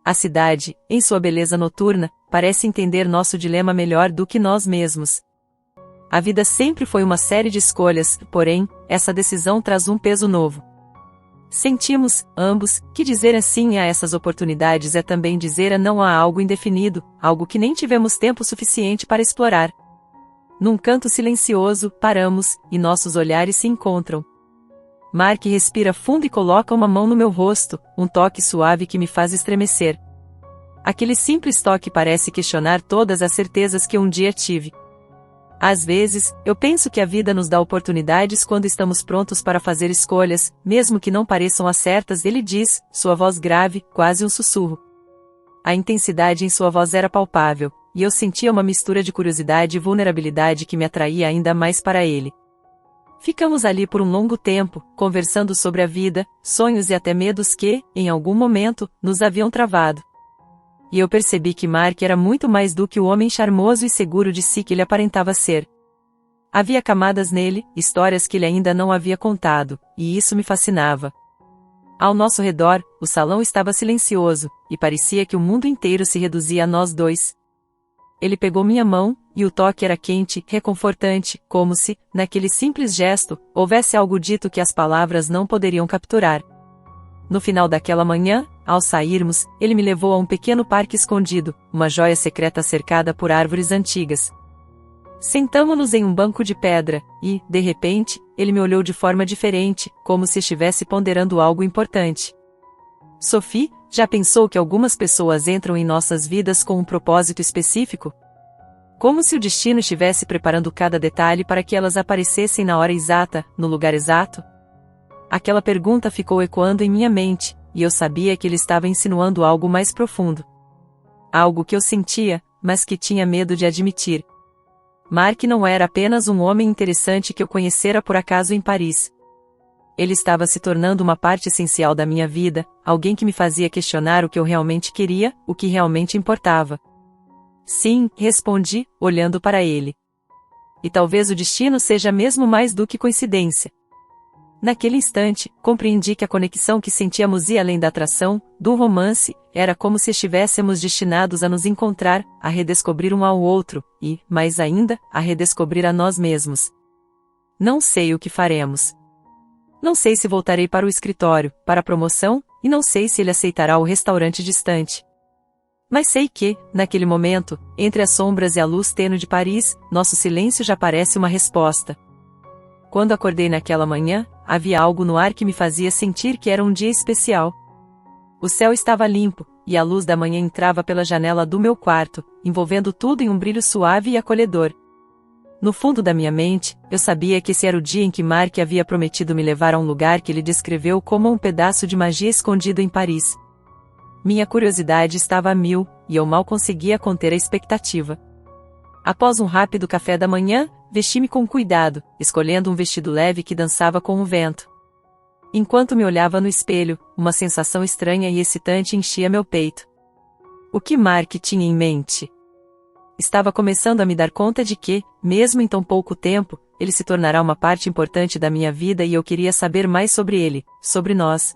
A cidade, em sua beleza noturna, parece entender nosso dilema melhor do que nós mesmos. A vida sempre foi uma série de escolhas, porém, essa decisão traz um peso novo. Sentimos, ambos, que dizer sim a essas oportunidades é também dizer não a algo indefinido, algo que nem tivemos tempo suficiente para explorar. Num canto silencioso, paramos, e nossos olhares se encontram. Mark respira fundo e coloca uma mão no meu rosto, um toque suave que me faz estremecer. Aquele simples toque parece questionar todas as certezas que um dia tive. Às vezes, eu penso que a vida nos dá oportunidades quando estamos prontos para fazer escolhas, mesmo que não pareçam as certas, ele diz, sua voz grave, quase um sussurro. A intensidade em sua voz era palpável, e eu sentia uma mistura de curiosidade e vulnerabilidade que me atraía ainda mais para ele. Ficamos ali por um longo tempo, conversando sobre a vida, sonhos e até medos que, em algum momento, nos haviam travado. E eu percebi que Mark era muito mais do que o homem charmoso e seguro de si que ele aparentava ser. Havia camadas nele, histórias que ele ainda não havia contado, e isso me fascinava. Ao nosso redor, o salão estava silencioso, e parecia que o mundo inteiro se reduzia a nós dois. Ele pegou minha mão, e o toque era quente, reconfortante, como se, naquele simples gesto, houvesse algo dito que as palavras não poderiam capturar. No final daquela manhã, ao sairmos, ele me levou a um pequeno parque escondido, uma joia secreta cercada por árvores antigas. Sentamo-nos em um banco de pedra, e, de repente, ele me olhou de forma diferente, como se estivesse ponderando algo importante. Sophie, já pensou que algumas pessoas entram em nossas vidas com um propósito específico? Como se o destino estivesse preparando cada detalhe para que elas aparecessem na hora exata, no lugar exato? Aquela pergunta ficou ecoando em minha mente, e eu sabia que ele estava insinuando algo mais profundo. Algo que eu sentia, mas que tinha medo de admitir. Mark não era apenas um homem interessante que eu conhecera por acaso em Paris. Ele estava se tornando uma parte essencial da minha vida, alguém que me fazia questionar o que eu realmente queria, o que realmente importava. Sim, respondi, olhando para ele. E talvez o destino seja mesmo mais do que coincidência. Naquele instante, compreendi que a conexão que sentíamos ia além da atração, do romance, era como se estivéssemos destinados a nos encontrar, a redescobrir um ao outro, e, mais ainda, a redescobrir a nós mesmos. Não sei o que faremos. Não sei se voltarei para o escritório, para a promoção, e não sei se ele aceitará o restaurante distante. Mas sei que, naquele momento, entre as sombras e a luz tênue de Paris, nosso silêncio já parece uma resposta. Quando acordei naquela manhã, havia algo no ar que me fazia sentir que era um dia especial. O céu estava limpo, e a luz da manhã entrava pela janela do meu quarto, envolvendo tudo em um brilho suave e acolhedor. No fundo da minha mente, eu sabia que esse era o dia em que Mark havia prometido me levar a um lugar que ele descreveu como um pedaço de magia escondido em Paris. Minha curiosidade estava a mil, e eu mal conseguia conter a expectativa. Após um rápido café da manhã, vesti-me com cuidado, escolhendo um vestido leve que dançava com o vento. Enquanto me olhava no espelho, uma sensação estranha e excitante enchia meu peito. O que Mark tinha em mente? Estava começando a me dar conta de que, mesmo em tão pouco tempo, ele se tornará uma parte importante da minha vida e eu queria saber mais sobre ele, sobre nós.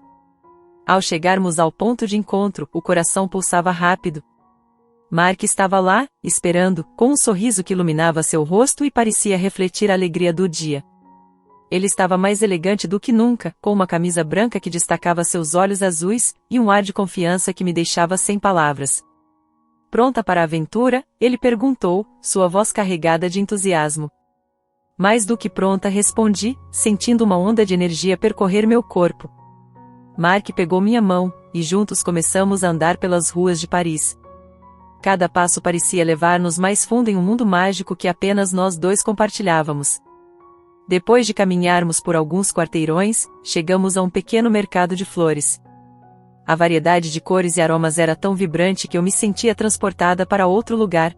Ao chegarmos ao ponto de encontro, o coração pulsava rápido. Mark estava lá, esperando, com um sorriso que iluminava seu rosto e parecia refletir a alegria do dia. Ele estava mais elegante do que nunca, com uma camisa branca que destacava seus olhos azuis, e um ar de confiança que me deixava sem palavras. Pronta para a aventura? Ele perguntou, sua voz carregada de entusiasmo. Mais do que pronta, respondi, sentindo uma onda de energia percorrer meu corpo. Mark pegou minha mão, e juntos começamos a andar pelas ruas de Paris. Cada passo parecia levar-nos mais fundo em um mundo mágico que apenas nós dois compartilhávamos. Depois de caminharmos por alguns quarteirões, chegamos a um pequeno mercado de flores. A variedade de cores e aromas era tão vibrante que eu me sentia transportada para outro lugar.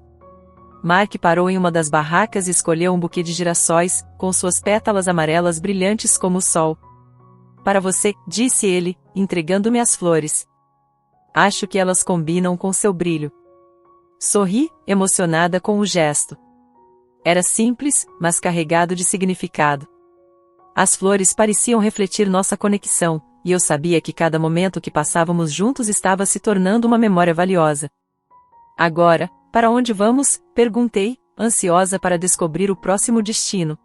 Mark parou em uma das barracas e escolheu um buquê de girassóis, com suas pétalas amarelas brilhantes como o sol. Para você, disse ele, entregando-me as flores. Acho que elas combinam com seu brilho. Sorri, emocionada com o gesto. Era simples, mas carregado de significado. As flores pareciam refletir nossa conexão, e eu sabia que cada momento que passávamos juntos estava se tornando uma memória valiosa. Agora, para onde vamos? Perguntei, ansiosa para descobrir o próximo destino.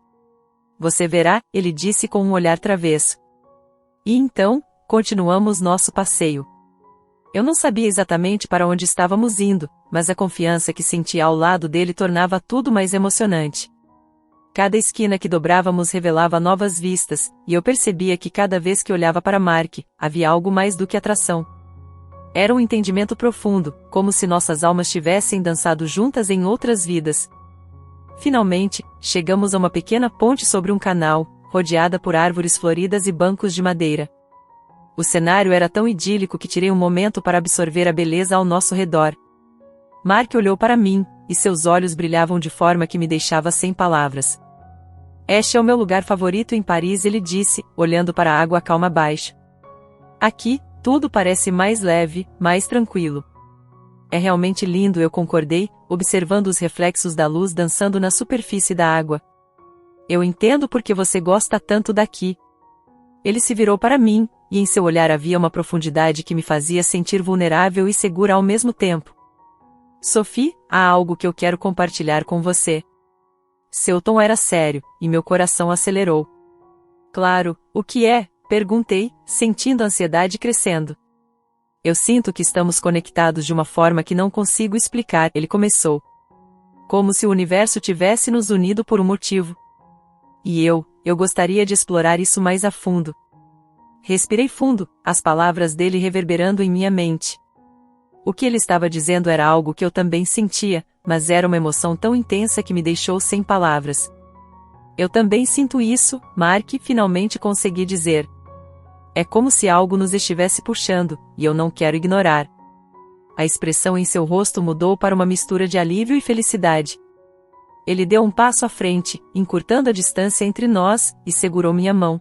Você verá, ele disse com um olhar travesso. E então, continuamos nosso passeio. Eu não sabia exatamente para onde estávamos indo, mas a confiança que sentia ao lado dele tornava tudo mais emocionante. Cada esquina que dobrávamos revelava novas vistas, e eu percebia que cada vez que olhava para Mark, havia algo mais do que atração. Era um entendimento profundo, como se nossas almas tivessem dançado juntas em outras vidas. Finalmente, chegamos a uma pequena ponte sobre um canal, rodeada por árvores floridas e bancos de madeira. O cenário era tão idílico que tirei um momento para absorver a beleza ao nosso redor. Mark olhou para mim, e seus olhos brilhavam de forma que me deixava sem palavras. Este é o meu lugar favorito em Paris, ele disse, olhando para a água calma abaixo. Aqui, tudo parece mais leve, mais tranquilo. É realmente lindo, eu concordei, observando os reflexos da luz dançando na superfície da água. Eu entendo por que você gosta tanto daqui. Ele se virou para mim, e em seu olhar havia uma profundidade que me fazia sentir vulnerável e segura ao mesmo tempo. Sophie, há algo que eu quero compartilhar com você. Seu tom era sério, e meu coração acelerou. Claro, o que é? Perguntei, sentindo a ansiedade crescendo. Eu sinto que estamos conectados de uma forma que não consigo explicar, ele começou. Como se o universo tivesse nos unido por um motivo. E eu gostaria de explorar isso mais a fundo. Respirei fundo, as palavras dele reverberando em minha mente. O que ele estava dizendo era algo que eu também sentia, mas era uma emoção tão intensa que me deixou sem palavras. Eu também sinto isso, Mark, finalmente consegui dizer. É como se algo nos estivesse puxando, e eu não quero ignorar. A expressão em seu rosto mudou para uma mistura de alívio e felicidade. Ele deu um passo à frente, encurtando a distância entre nós, e segurou minha mão.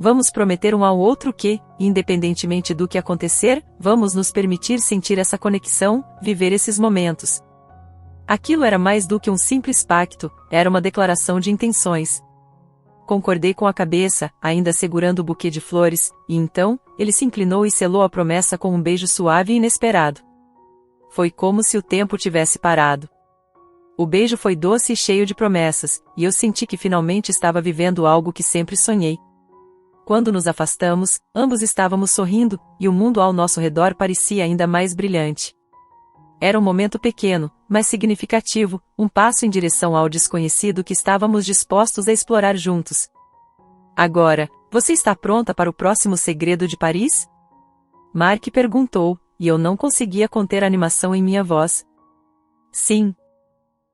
Vamos prometer um ao outro que, independentemente do que acontecer, vamos nos permitir sentir essa conexão, viver esses momentos. Aquilo era mais do que um simples pacto, era uma declaração de intenções. Concordei com a cabeça, ainda segurando o buquê de flores, e então, ele se inclinou e selou a promessa com um beijo suave e inesperado. Foi como se o tempo tivesse parado. O beijo foi doce e cheio de promessas, e eu senti que finalmente estava vivendo algo que sempre sonhei. Quando nos afastamos, ambos estávamos sorrindo, e o mundo ao nosso redor parecia ainda mais brilhante. Era um momento pequeno, mas significativo, um passo em direção ao desconhecido que estávamos dispostos a explorar juntos. Agora, você está pronta para o próximo segredo de Paris? Mark perguntou, e eu não conseguia conter a animação em minha voz. Sim.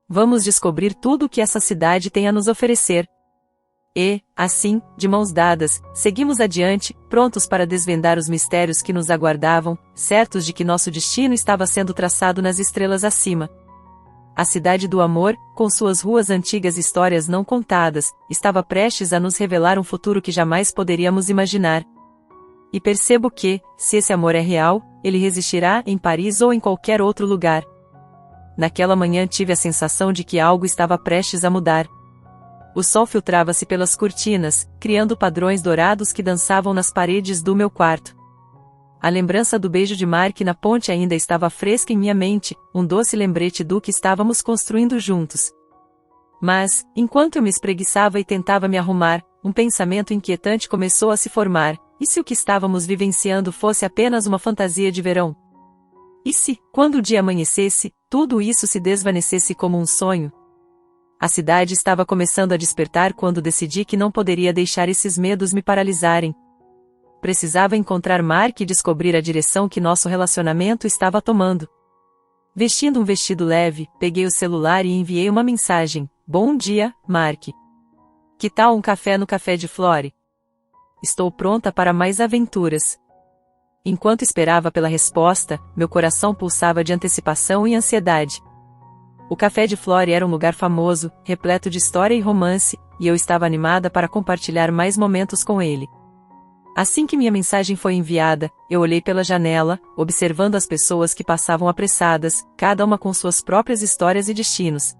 Vamos descobrir tudo o que essa cidade tem a nos oferecer. E, assim, de mãos dadas, seguimos adiante, prontos para desvendar os mistérios que nos aguardavam, certos de que nosso destino estava sendo traçado nas estrelas acima. A cidade do amor, com suas ruas antigas e histórias não contadas, estava prestes a nos revelar um futuro que jamais poderíamos imaginar. E percebo que, se esse amor é real, ele resistirá em Paris ou em qualquer outro lugar. Naquela manhã tive a sensação de que algo estava prestes a mudar. O sol filtrava-se pelas cortinas, criando padrões dourados que dançavam nas paredes do meu quarto. A lembrança do beijo de Mark na ponte ainda estava fresca em minha mente, um doce lembrete do que estávamos construindo juntos. Mas, enquanto eu me espreguiçava e tentava me arrumar, um pensamento inquietante começou a se formar: e se o que estávamos vivenciando fosse apenas uma fantasia de verão? E se, quando o dia amanhecesse, tudo isso se desvanecesse como um sonho? A cidade estava começando a despertar quando decidi que não poderia deixar esses medos me paralisarem. Precisava encontrar Mark e descobrir a direção que nosso relacionamento estava tomando. Vestindo um vestido leve, peguei o celular e enviei uma mensagem: "Bom dia, Mark. Que tal um café no Café de Flore? Estou pronta para mais aventuras." Enquanto esperava pela resposta, meu coração pulsava de antecipação e ansiedade. O Café de Flore era um lugar famoso, repleto de história e romance, e eu estava animada para compartilhar mais momentos com ele. Assim que minha mensagem foi enviada, eu olhei pela janela, observando as pessoas que passavam apressadas, cada uma com suas próprias histórias e destinos.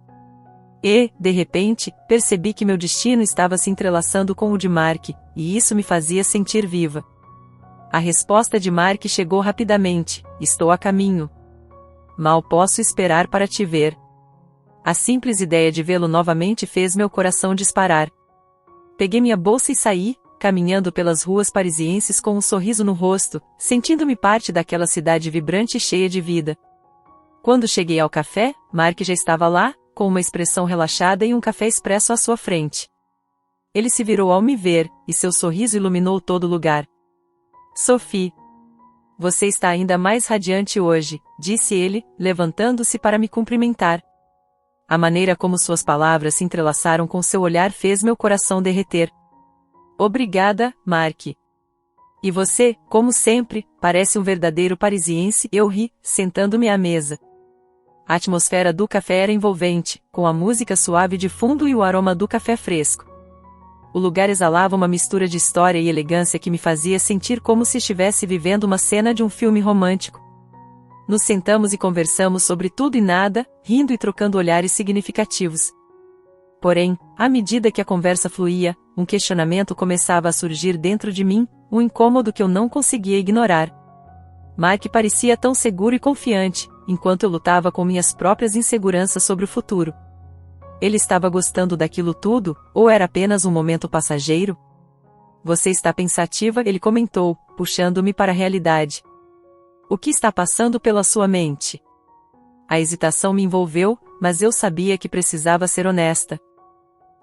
E, de repente, percebi que meu destino estava se entrelaçando com o de Mark, e isso me fazia sentir viva. A resposta de Mark chegou rapidamente: "Estou a caminho. Mal posso esperar para te ver." A simples ideia de vê-lo novamente fez meu coração disparar. Peguei minha bolsa e saí, caminhando pelas ruas parisienses com um sorriso no rosto, sentindo-me parte daquela cidade vibrante e cheia de vida. Quando cheguei ao café, Mark já estava lá, com uma expressão relaxada e um café expresso à sua frente. Ele se virou ao me ver, e seu sorriso iluminou todo o lugar. "Sophie, você está ainda mais radiante hoje", disse ele, levantando-se para me cumprimentar. A maneira como suas palavras se entrelaçaram com seu olhar fez meu coração derreter. "Obrigada, Mark. E você, como sempre, parece um verdadeiro parisiense." Eu ri, sentando-me à mesa. A atmosfera do café era envolvente, com a música suave de fundo e o aroma do café fresco. O lugar exalava uma mistura de história e elegância que me fazia sentir como se estivesse vivendo uma cena de um filme romântico. Nos sentamos e conversamos sobre tudo e nada, rindo e trocando olhares significativos. Porém, à medida que a conversa fluía, um questionamento começava a surgir dentro de mim, um incômodo que eu não conseguia ignorar. Mark parecia tão seguro e confiante, enquanto eu lutava com minhas próprias inseguranças sobre o futuro. Ele estava gostando daquilo tudo, ou era apenas um momento passageiro? "Você está pensativa", ele comentou, puxando-me para a realidade. "O que está passando pela sua mente?" A hesitação me envolveu, mas eu sabia que precisava ser honesta.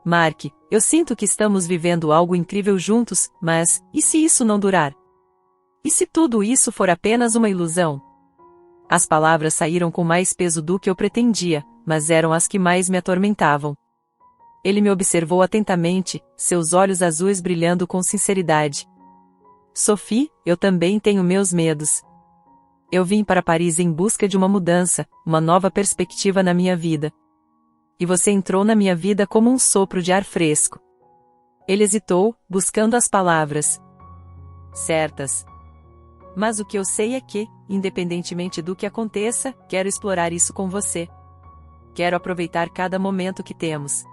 "Mark, eu sinto que estamos vivendo algo incrível juntos, mas, e se isso não durar? E se tudo isso for apenas uma ilusão?" As palavras saíram com mais peso do que eu pretendia, mas eram as que mais me atormentavam. Ele me observou atentamente, seus olhos azuis brilhando com sinceridade. "Sophie, eu também tenho meus medos. Eu vim para Paris em busca de uma mudança, uma nova perspectiva na minha vida. E você entrou na minha vida como um sopro de ar fresco." Ele hesitou, buscando as palavras certas. "Mas o que eu sei é que, independentemente do que aconteça, quero explorar isso com você. Quero aproveitar cada momento que temos."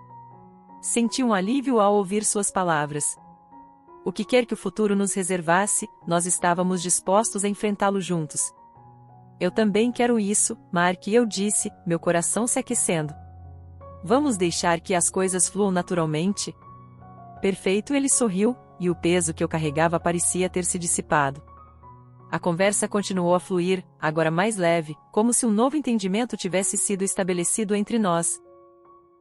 Senti um alívio ao ouvir suas palavras. O que quer que o futuro nos reservasse, nós estávamos dispostos a enfrentá-lo juntos. "Eu também quero isso, Mark", eu disse, meu coração se aquecendo. "Vamos deixar que as coisas fluam naturalmente?" "Perfeito", ele sorriu, e o peso que eu carregava parecia ter se dissipado. A conversa continuou a fluir, agora mais leve, como se um novo entendimento tivesse sido estabelecido entre nós.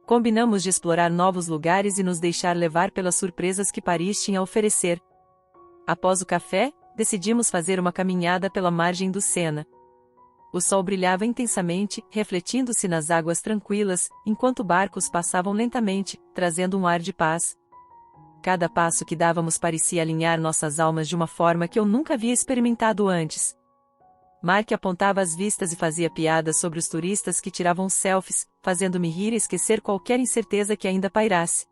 Combinamos de explorar novos lugares e nos deixar levar pelas surpresas que Paris tinha a oferecer. Após o café, decidimos fazer uma caminhada pela margem do Sena. O sol brilhava intensamente, refletindo-se nas águas tranquilas, enquanto barcos passavam lentamente, trazendo um ar de paz. Cada passo que dávamos parecia alinhar nossas almas de uma forma que eu nunca havia experimentado antes. Mark apontava as vistas e fazia piadas sobre os turistas que tiravam selfies, fazendo-me rir e esquecer qualquer incerteza que ainda pairasse.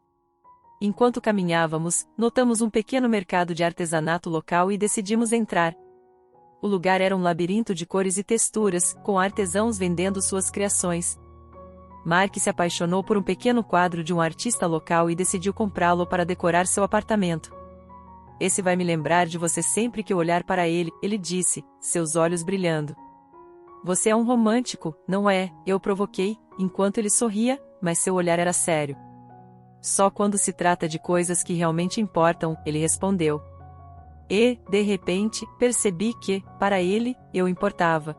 Enquanto caminhávamos, notamos um pequeno mercado de artesanato local e decidimos entrar. O lugar era um labirinto de cores e texturas, com artesãos vendendo suas criações. Mark se apaixonou por um pequeno quadro de um artista local e decidiu comprá-lo para decorar seu apartamento. Esse vai me lembrar de você sempre que eu olhar para ele, ele disse, seus olhos brilhando. Você é um romântico, não é? Eu provoquei, enquanto ele sorria, mas seu olhar era sério. Só quando se trata de coisas que realmente importam, ele respondeu. E, de repente, percebi que, para ele, eu importava.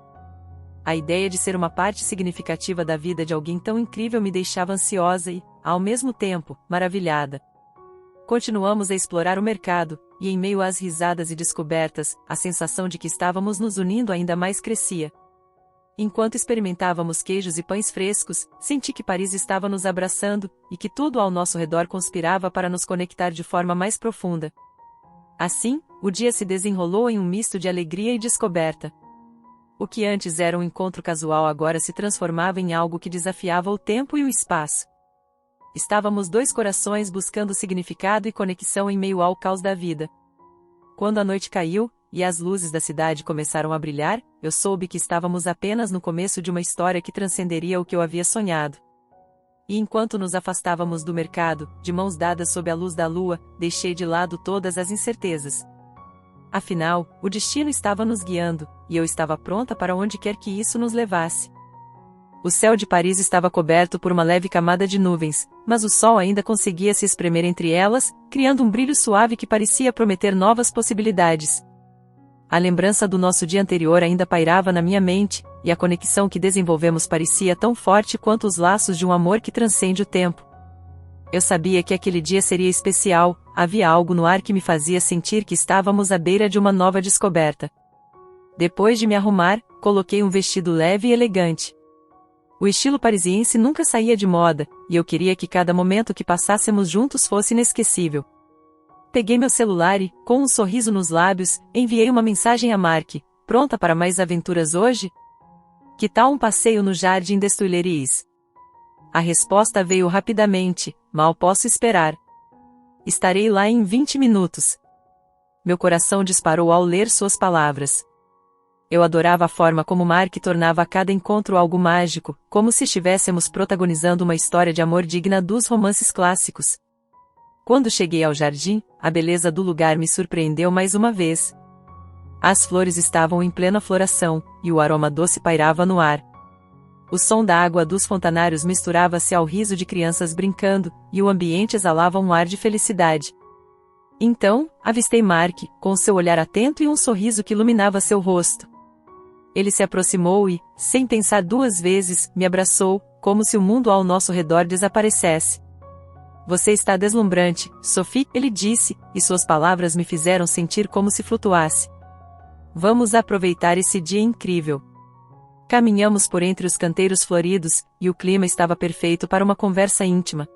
A ideia de ser uma parte significativa da vida de alguém tão incrível me deixava ansiosa e, ao mesmo tempo, maravilhada. Continuamos a explorar o mercado, e em meio às risadas e descobertas, a sensação de que estávamos nos unindo ainda mais crescia. Enquanto experimentávamos queijos e pães frescos, senti que Paris estava nos abraçando, e que tudo ao nosso redor conspirava para nos conectar de forma mais profunda. Assim, o dia se desenrolou em um misto de alegria e descoberta. O que antes era um encontro casual agora se transformava em algo que desafiava o tempo e o espaço. Estávamos dois corações buscando significado e conexão em meio ao caos da vida. Quando a noite caiu, e as luzes da cidade começaram a brilhar, eu soube que estávamos apenas no começo de uma história que transcenderia o que eu havia sonhado. E enquanto nos afastávamos do mercado, de mãos dadas sob a luz da lua, deixei de lado todas as incertezas. Afinal, o destino estava nos guiando, e eu estava pronta para onde quer que isso nos levasse. O céu de Paris estava coberto por uma leve camada de nuvens, mas o sol ainda conseguia se espremer entre elas, criando um brilho suave que parecia prometer novas possibilidades. A lembrança do nosso dia anterior ainda pairava na minha mente, e a conexão que desenvolvemos parecia tão forte quanto os laços de um amor que transcende o tempo. Eu sabia que aquele dia seria especial, havia algo no ar que me fazia sentir que estávamos à beira de uma nova descoberta. Depois de me arrumar, coloquei um vestido leve e elegante. O estilo parisiense nunca saía de moda, e eu queria que cada momento que passássemos juntos fosse inesquecível. Peguei meu celular e, com um sorriso nos lábios, enviei uma mensagem a Mark. Pronta para mais aventuras hoje? Que tal um passeio no Jardim des Tuileries? A resposta veio rapidamente, mal posso esperar. Estarei lá em 20 minutos. Meu coração disparou ao ler suas palavras. Eu adorava a forma como Mark tornava cada encontro algo mágico, como se estivéssemos protagonizando uma história de amor digna dos romances clássicos. Quando cheguei ao jardim, a beleza do lugar me surpreendeu mais uma vez. As flores estavam em plena floração, e o aroma doce pairava no ar. O som da água dos fontanários misturava-se ao riso de crianças brincando, e o ambiente exalava um ar de felicidade. Então, avistei Mark, com seu olhar atento e um sorriso que iluminava seu rosto. Ele se aproximou e, sem pensar duas vezes, me abraçou, como se o mundo ao nosso redor desaparecesse. Você está deslumbrante, Sophie, ele disse, e suas palavras me fizeram sentir como se flutuasse. Vamos aproveitar esse dia incrível. Caminhamos por entre os canteiros floridos, e o clima estava perfeito para uma conversa íntima.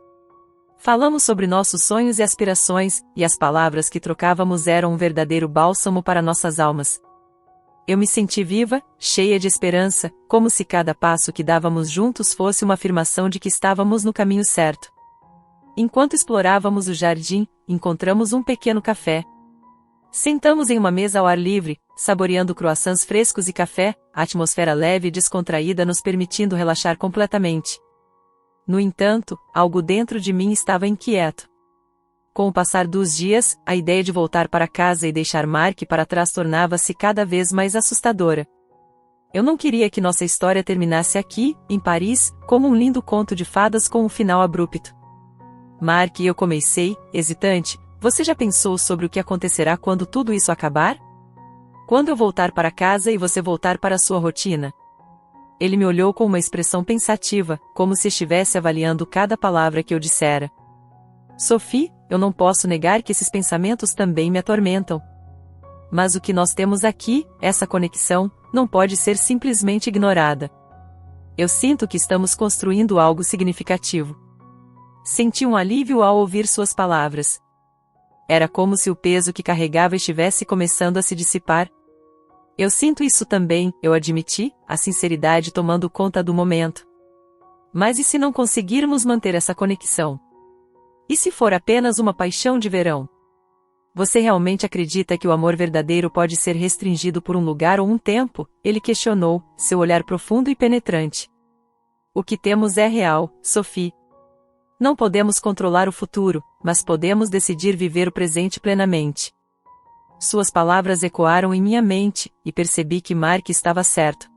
Falamos sobre nossos sonhos e aspirações, e as palavras que trocávamos eram um verdadeiro bálsamo para nossas almas. Eu me senti viva, cheia de esperança, como se cada passo que dávamos juntos fosse uma afirmação de que estávamos no caminho certo. Enquanto explorávamos o jardim, encontramos um pequeno café. Sentamos em uma mesa ao ar livre, saboreando croissants frescos e café, a atmosfera leve e descontraída nos permitindo relaxar completamente. No entanto, algo dentro de mim estava inquieto. Com o passar dos dias, a ideia de voltar para casa e deixar Mark para trás tornava-se cada vez mais assustadora. Eu não queria que nossa história terminasse aqui, em Paris, como um lindo conto de fadas com um final abrupto. Mark, eu comecei, hesitante, você já pensou sobre o que acontecerá quando tudo isso acabar? Quando eu voltar para casa e você voltar para sua rotina? Ele me olhou com uma expressão pensativa, como se estivesse avaliando cada palavra que eu dissera. Sophie, eu não posso negar que esses pensamentos também me atormentam. Mas o que nós temos aqui, essa conexão, não pode ser simplesmente ignorada. Eu sinto que estamos construindo algo significativo. Senti um alívio ao ouvir suas palavras. Era como se o peso que carregava estivesse começando a se dissipar. Eu sinto isso também, eu admiti, a sinceridade tomando conta do momento. Mas e se não conseguirmos manter essa conexão? E se for apenas uma paixão de verão? Você realmente acredita que o amor verdadeiro pode ser restringido por um lugar ou um tempo? Ele questionou, seu olhar profundo e penetrante. O que temos é real, Sophie. Não podemos controlar o futuro, mas podemos decidir viver o presente plenamente. Suas palavras ecoaram em minha mente, e percebi que Mark estava certo.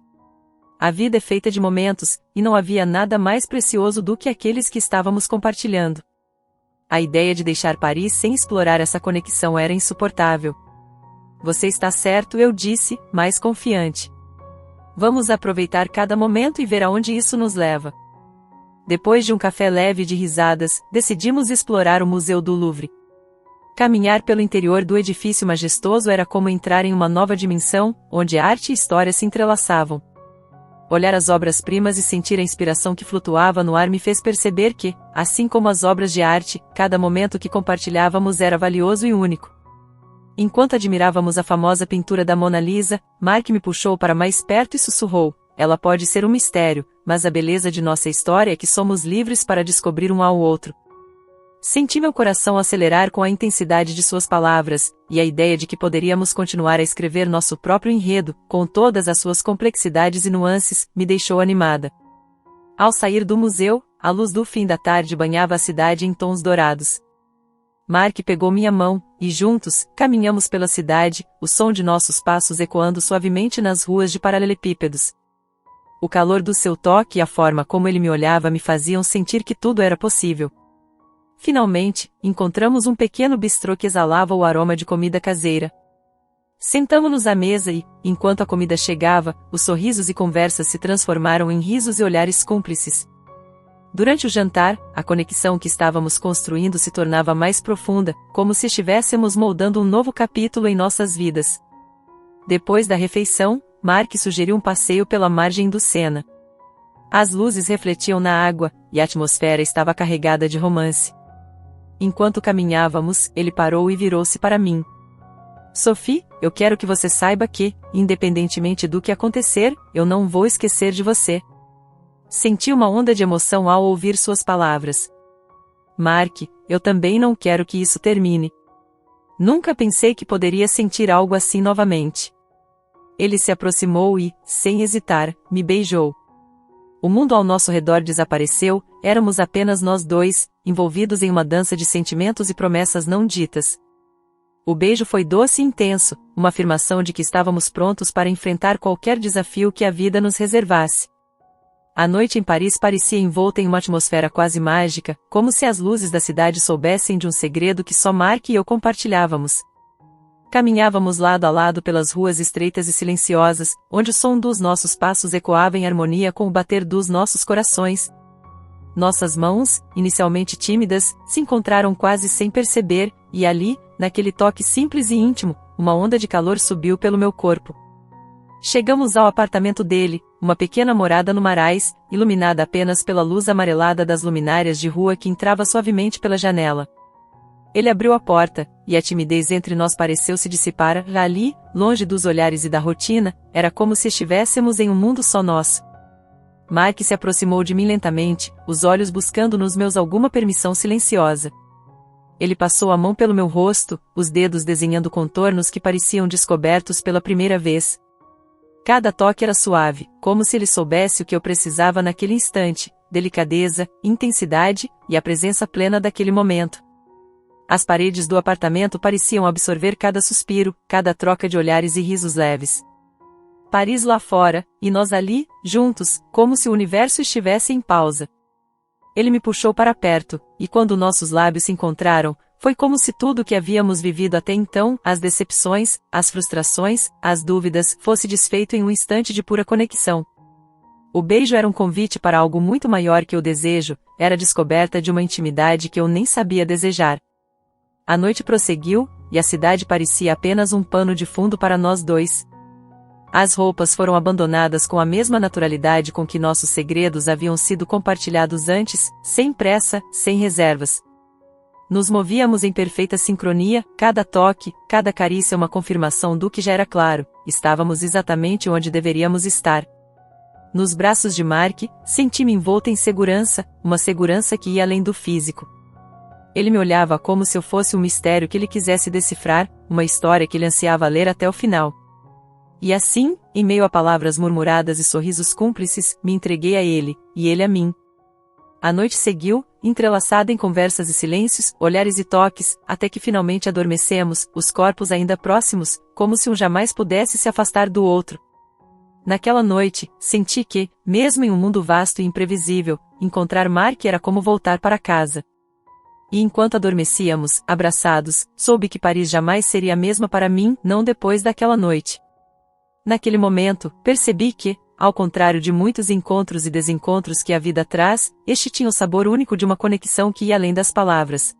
A vida é feita de momentos, e não havia nada mais precioso do que aqueles que estávamos compartilhando. A ideia de deixar Paris sem explorar essa conexão era insuportável. Você está certo, eu disse, mais confiante. Vamos aproveitar cada momento e ver aonde isso nos leva. Depois de um café leve de risadas, decidimos explorar o Museu do Louvre. Caminhar pelo interior do edifício majestoso era como entrar em uma nova dimensão, onde arte e história se entrelaçavam. Olhar as obras-primas e sentir a inspiração que flutuava no ar me fez perceber que, assim como as obras de arte, cada momento que compartilhávamos era valioso e único. Enquanto admirávamos a famosa pintura da Mona Lisa, Mark me puxou para mais perto e sussurrou: ela pode ser um mistério, mas a beleza de nossa história é que somos livres para descobrir um ao outro. Senti meu coração acelerar com a intensidade de suas palavras, e a ideia de que poderíamos continuar a escrever nosso próprio enredo, com todas as suas complexidades e nuances, me deixou animada. Ao sair do museu, a luz do fim da tarde banhava a cidade em tons dourados. Mark pegou minha mão, e juntos, caminhamos pela cidade, o som de nossos passos ecoando suavemente nas ruas de paralelepípedos. O calor do seu toque e a forma como ele me olhava me faziam sentir que tudo era possível. Finalmente, encontramos um pequeno bistrô que exalava o aroma de comida caseira. Sentamo-nos à mesa e, enquanto a comida chegava, os sorrisos e conversas se transformaram em risos e olhares cúmplices. Durante o jantar, a conexão que estávamos construindo se tornava mais profunda, como se estivéssemos moldando um novo capítulo em nossas vidas. Depois da refeição, Mark sugeriu um passeio pela margem do Sena. As luzes refletiam na água, e a atmosfera estava carregada de romance. Enquanto caminhávamos, ele parou e virou-se para mim. Sophie, eu quero que você saiba que, independentemente do que acontecer, eu não vou esquecer de você. Senti uma onda de emoção ao ouvir suas palavras. Mark, eu também não quero que isso termine. Nunca pensei que poderia sentir algo assim novamente. Ele se aproximou e, sem hesitar, me beijou. O mundo ao nosso redor desapareceu, éramos apenas nós dois, envolvidos em uma dança de sentimentos e promessas não ditas. O beijo foi doce e intenso, uma afirmação de que estávamos prontos para enfrentar qualquer desafio que a vida nos reservasse. A noite em Paris parecia envolta em uma atmosfera quase mágica, como se as luzes da cidade soubessem de um segredo que só Mark e eu compartilhávamos. Caminhávamos lado a lado pelas ruas estreitas e silenciosas, onde o som dos nossos passos ecoava em harmonia com o bater dos nossos corações. Nossas mãos, inicialmente tímidas, se encontraram quase sem perceber, e ali, naquele toque simples e íntimo, uma onda de calor subiu pelo meu corpo. Chegamos ao apartamento dele, uma pequena morada no Marais, iluminada apenas pela luz amarelada das luminárias de rua que entrava suavemente pela janela. Ele abriu a porta, e a timidez entre nós pareceu se dissipar. Ali, longe dos olhares e da rotina, era como se estivéssemos em um mundo só nosso. Mark se aproximou de mim lentamente, os olhos buscando nos meus alguma permissão silenciosa. Ele passou a mão pelo meu rosto, os dedos desenhando contornos que pareciam descobertos pela primeira vez. Cada toque era suave, como se ele soubesse o que eu precisava naquele instante: delicadeza, intensidade, e a presença plena daquele momento. As paredes do apartamento pareciam absorver cada suspiro, cada troca de olhares e risos leves. Paris lá fora, e nós ali, juntos, como se o universo estivesse em pausa. Ele me puxou para perto, e quando nossos lábios se encontraram, foi como se tudo o que havíamos vivido até então, as decepções, as frustrações, as dúvidas, fosse desfeito em um instante de pura conexão. O beijo era um convite para algo muito maior que o desejo, era a descoberta de uma intimidade que eu nem sabia desejar. A noite prosseguiu, e a cidade parecia apenas um pano de fundo para nós dois. As roupas foram abandonadas com a mesma naturalidade com que nossos segredos haviam sido compartilhados antes, sem pressa, sem reservas. Nos movíamos em perfeita sincronia, cada toque, cada carícia uma confirmação do que já era claro: estávamos exatamente onde deveríamos estar. Nos braços de Mark, senti-me envolta em segurança, uma segurança que ia além do físico. Ele me olhava como se eu fosse um mistério que ele quisesse decifrar, uma história que ele ansiava ler até o final. E assim, em meio a palavras murmuradas e sorrisos cúmplices, me entreguei a ele, e ele a mim. A noite seguiu, entrelaçada em conversas e silêncios, olhares e toques, até que finalmente adormecemos, os corpos ainda próximos, como se um jamais pudesse se afastar do outro. Naquela noite, senti que, mesmo em um mundo vasto e imprevisível, encontrar Mark era como voltar para casa. E enquanto adormecíamos, abraçados, soube que Paris jamais seria a mesma para mim, não depois daquela noite. Naquele momento, percebi que, ao contrário de muitos encontros e desencontros que a vida traz, este tinha o sabor único de uma conexão que ia além das palavras.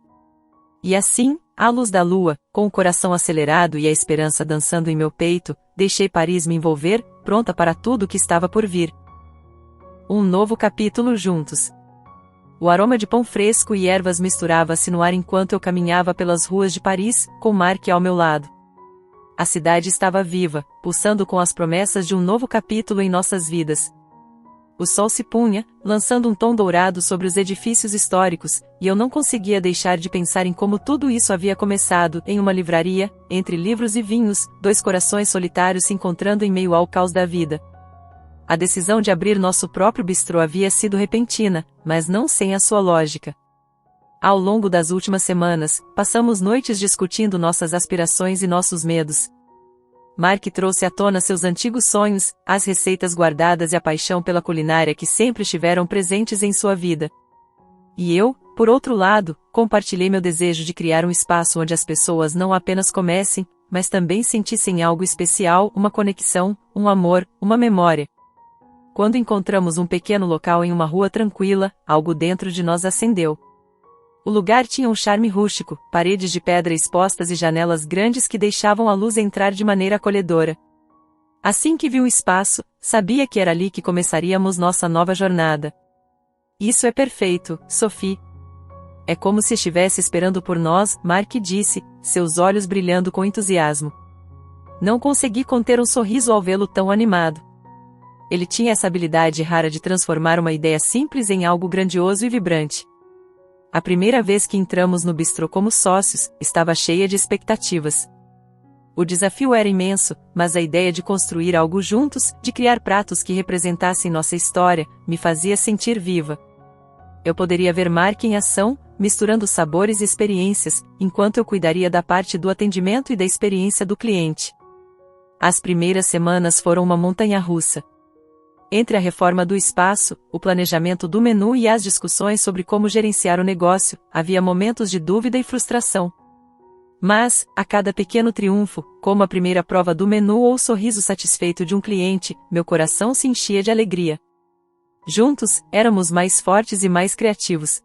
E assim, à luz da lua, com o coração acelerado e a esperança dançando em meu peito, deixei Paris me envolver, pronta para tudo o que estava por vir. Um novo capítulo juntos. O aroma de pão fresco e ervas misturava-se no ar enquanto eu caminhava pelas ruas de Paris, com Mark ao meu lado. A cidade estava viva, pulsando com as promessas de um novo capítulo em nossas vidas. O sol se punha, lançando um tom dourado sobre os edifícios históricos, e eu não conseguia deixar de pensar em como tudo isso havia começado, em uma livraria, entre livros e vinhos, dois corações solitários se encontrando em meio ao caos da vida. A decisão de abrir nosso próprio bistrô havia sido repentina, mas não sem a sua lógica. Ao longo das últimas semanas, passamos noites discutindo nossas aspirações e nossos medos. Mark trouxe à tona seus antigos sonhos, as receitas guardadas e a paixão pela culinária que sempre estiveram presentes em sua vida. E eu, por outro lado, compartilhei meu desejo de criar um espaço onde as pessoas não apenas comessem, mas também sentissem algo especial, uma conexão, um amor, uma memória. Quando encontramos um pequeno local em uma rua tranquila, algo dentro de nós acendeu. O lugar tinha um charme rústico, paredes de pedra expostas e janelas grandes que deixavam a luz entrar de maneira acolhedora. Assim que vi o espaço, sabia que era ali que começaríamos nossa nova jornada. Isso é perfeito, Sophie. É como se estivesse esperando por nós, Mark disse, seus olhos brilhando com entusiasmo. Não consegui conter um sorriso ao vê-lo tão animado. Ele tinha essa habilidade rara de transformar uma ideia simples em algo grandioso e vibrante. A primeira vez que entramos no bistrô como sócios, estava cheia de expectativas. O desafio era imenso, mas a ideia de construir algo juntos, de criar pratos que representassem nossa história, me fazia sentir viva. Eu poderia ver Mark em ação, misturando sabores e experiências, enquanto eu cuidaria da parte do atendimento e da experiência do cliente. As primeiras semanas foram uma montanha-russa. Entre a reforma do espaço, o planejamento do menu e as discussões sobre como gerenciar o negócio, havia momentos de dúvida e frustração. Mas, a cada pequeno triunfo, como a primeira prova do menu ou o sorriso satisfeito de um cliente, meu coração se enchia de alegria. Juntos, éramos mais fortes e mais criativos.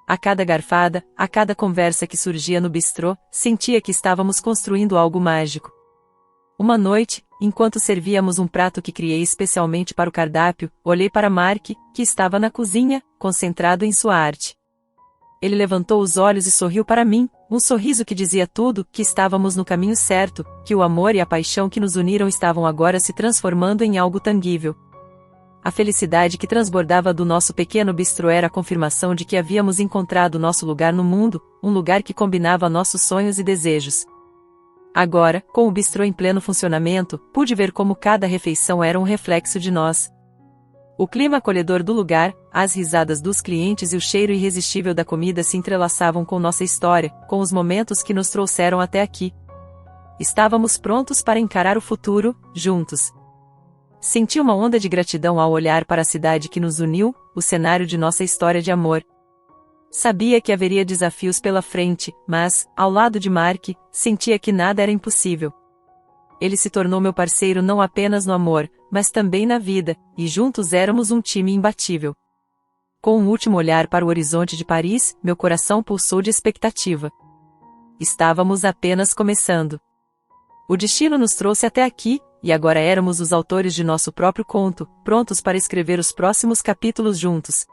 A cada garfada, a cada conversa que surgia no bistrô, sentia que estávamos construindo algo mágico. Uma noite, enquanto servíamos um prato que criei especialmente para o cardápio, olhei para Mark, que estava na cozinha, concentrado em sua arte. Ele levantou os olhos e sorriu para mim, um sorriso que dizia tudo, que estávamos no caminho certo, que o amor e a paixão que nos uniram estavam agora se transformando em algo tangível. A felicidade que transbordava do nosso pequeno bistrô era a confirmação de que havíamos encontrado nosso lugar no mundo, um lugar que combinava nossos sonhos e desejos. Agora, com o bistrô em pleno funcionamento, pude ver como cada refeição era um reflexo de nós. O clima acolhedor do lugar, as risadas dos clientes e o cheiro irresistível da comida se entrelaçavam com nossa história, com os momentos que nos trouxeram até aqui. Estávamos prontos para encarar o futuro, juntos. Senti uma onda de gratidão ao olhar para a cidade que nos uniu, o cenário de nossa história de amor. Sabia que haveria desafios pela frente, mas, ao lado de Mark, sentia que nada era impossível. Ele se tornou meu parceiro não apenas no amor, mas também na vida, e juntos éramos um time imbatível. Com um último olhar para o horizonte de Paris, meu coração pulsou de expectativa. Estávamos apenas começando. O destino nos trouxe até aqui, e agora éramos os autores de nosso próprio conto, prontos para escrever os próximos capítulos juntos.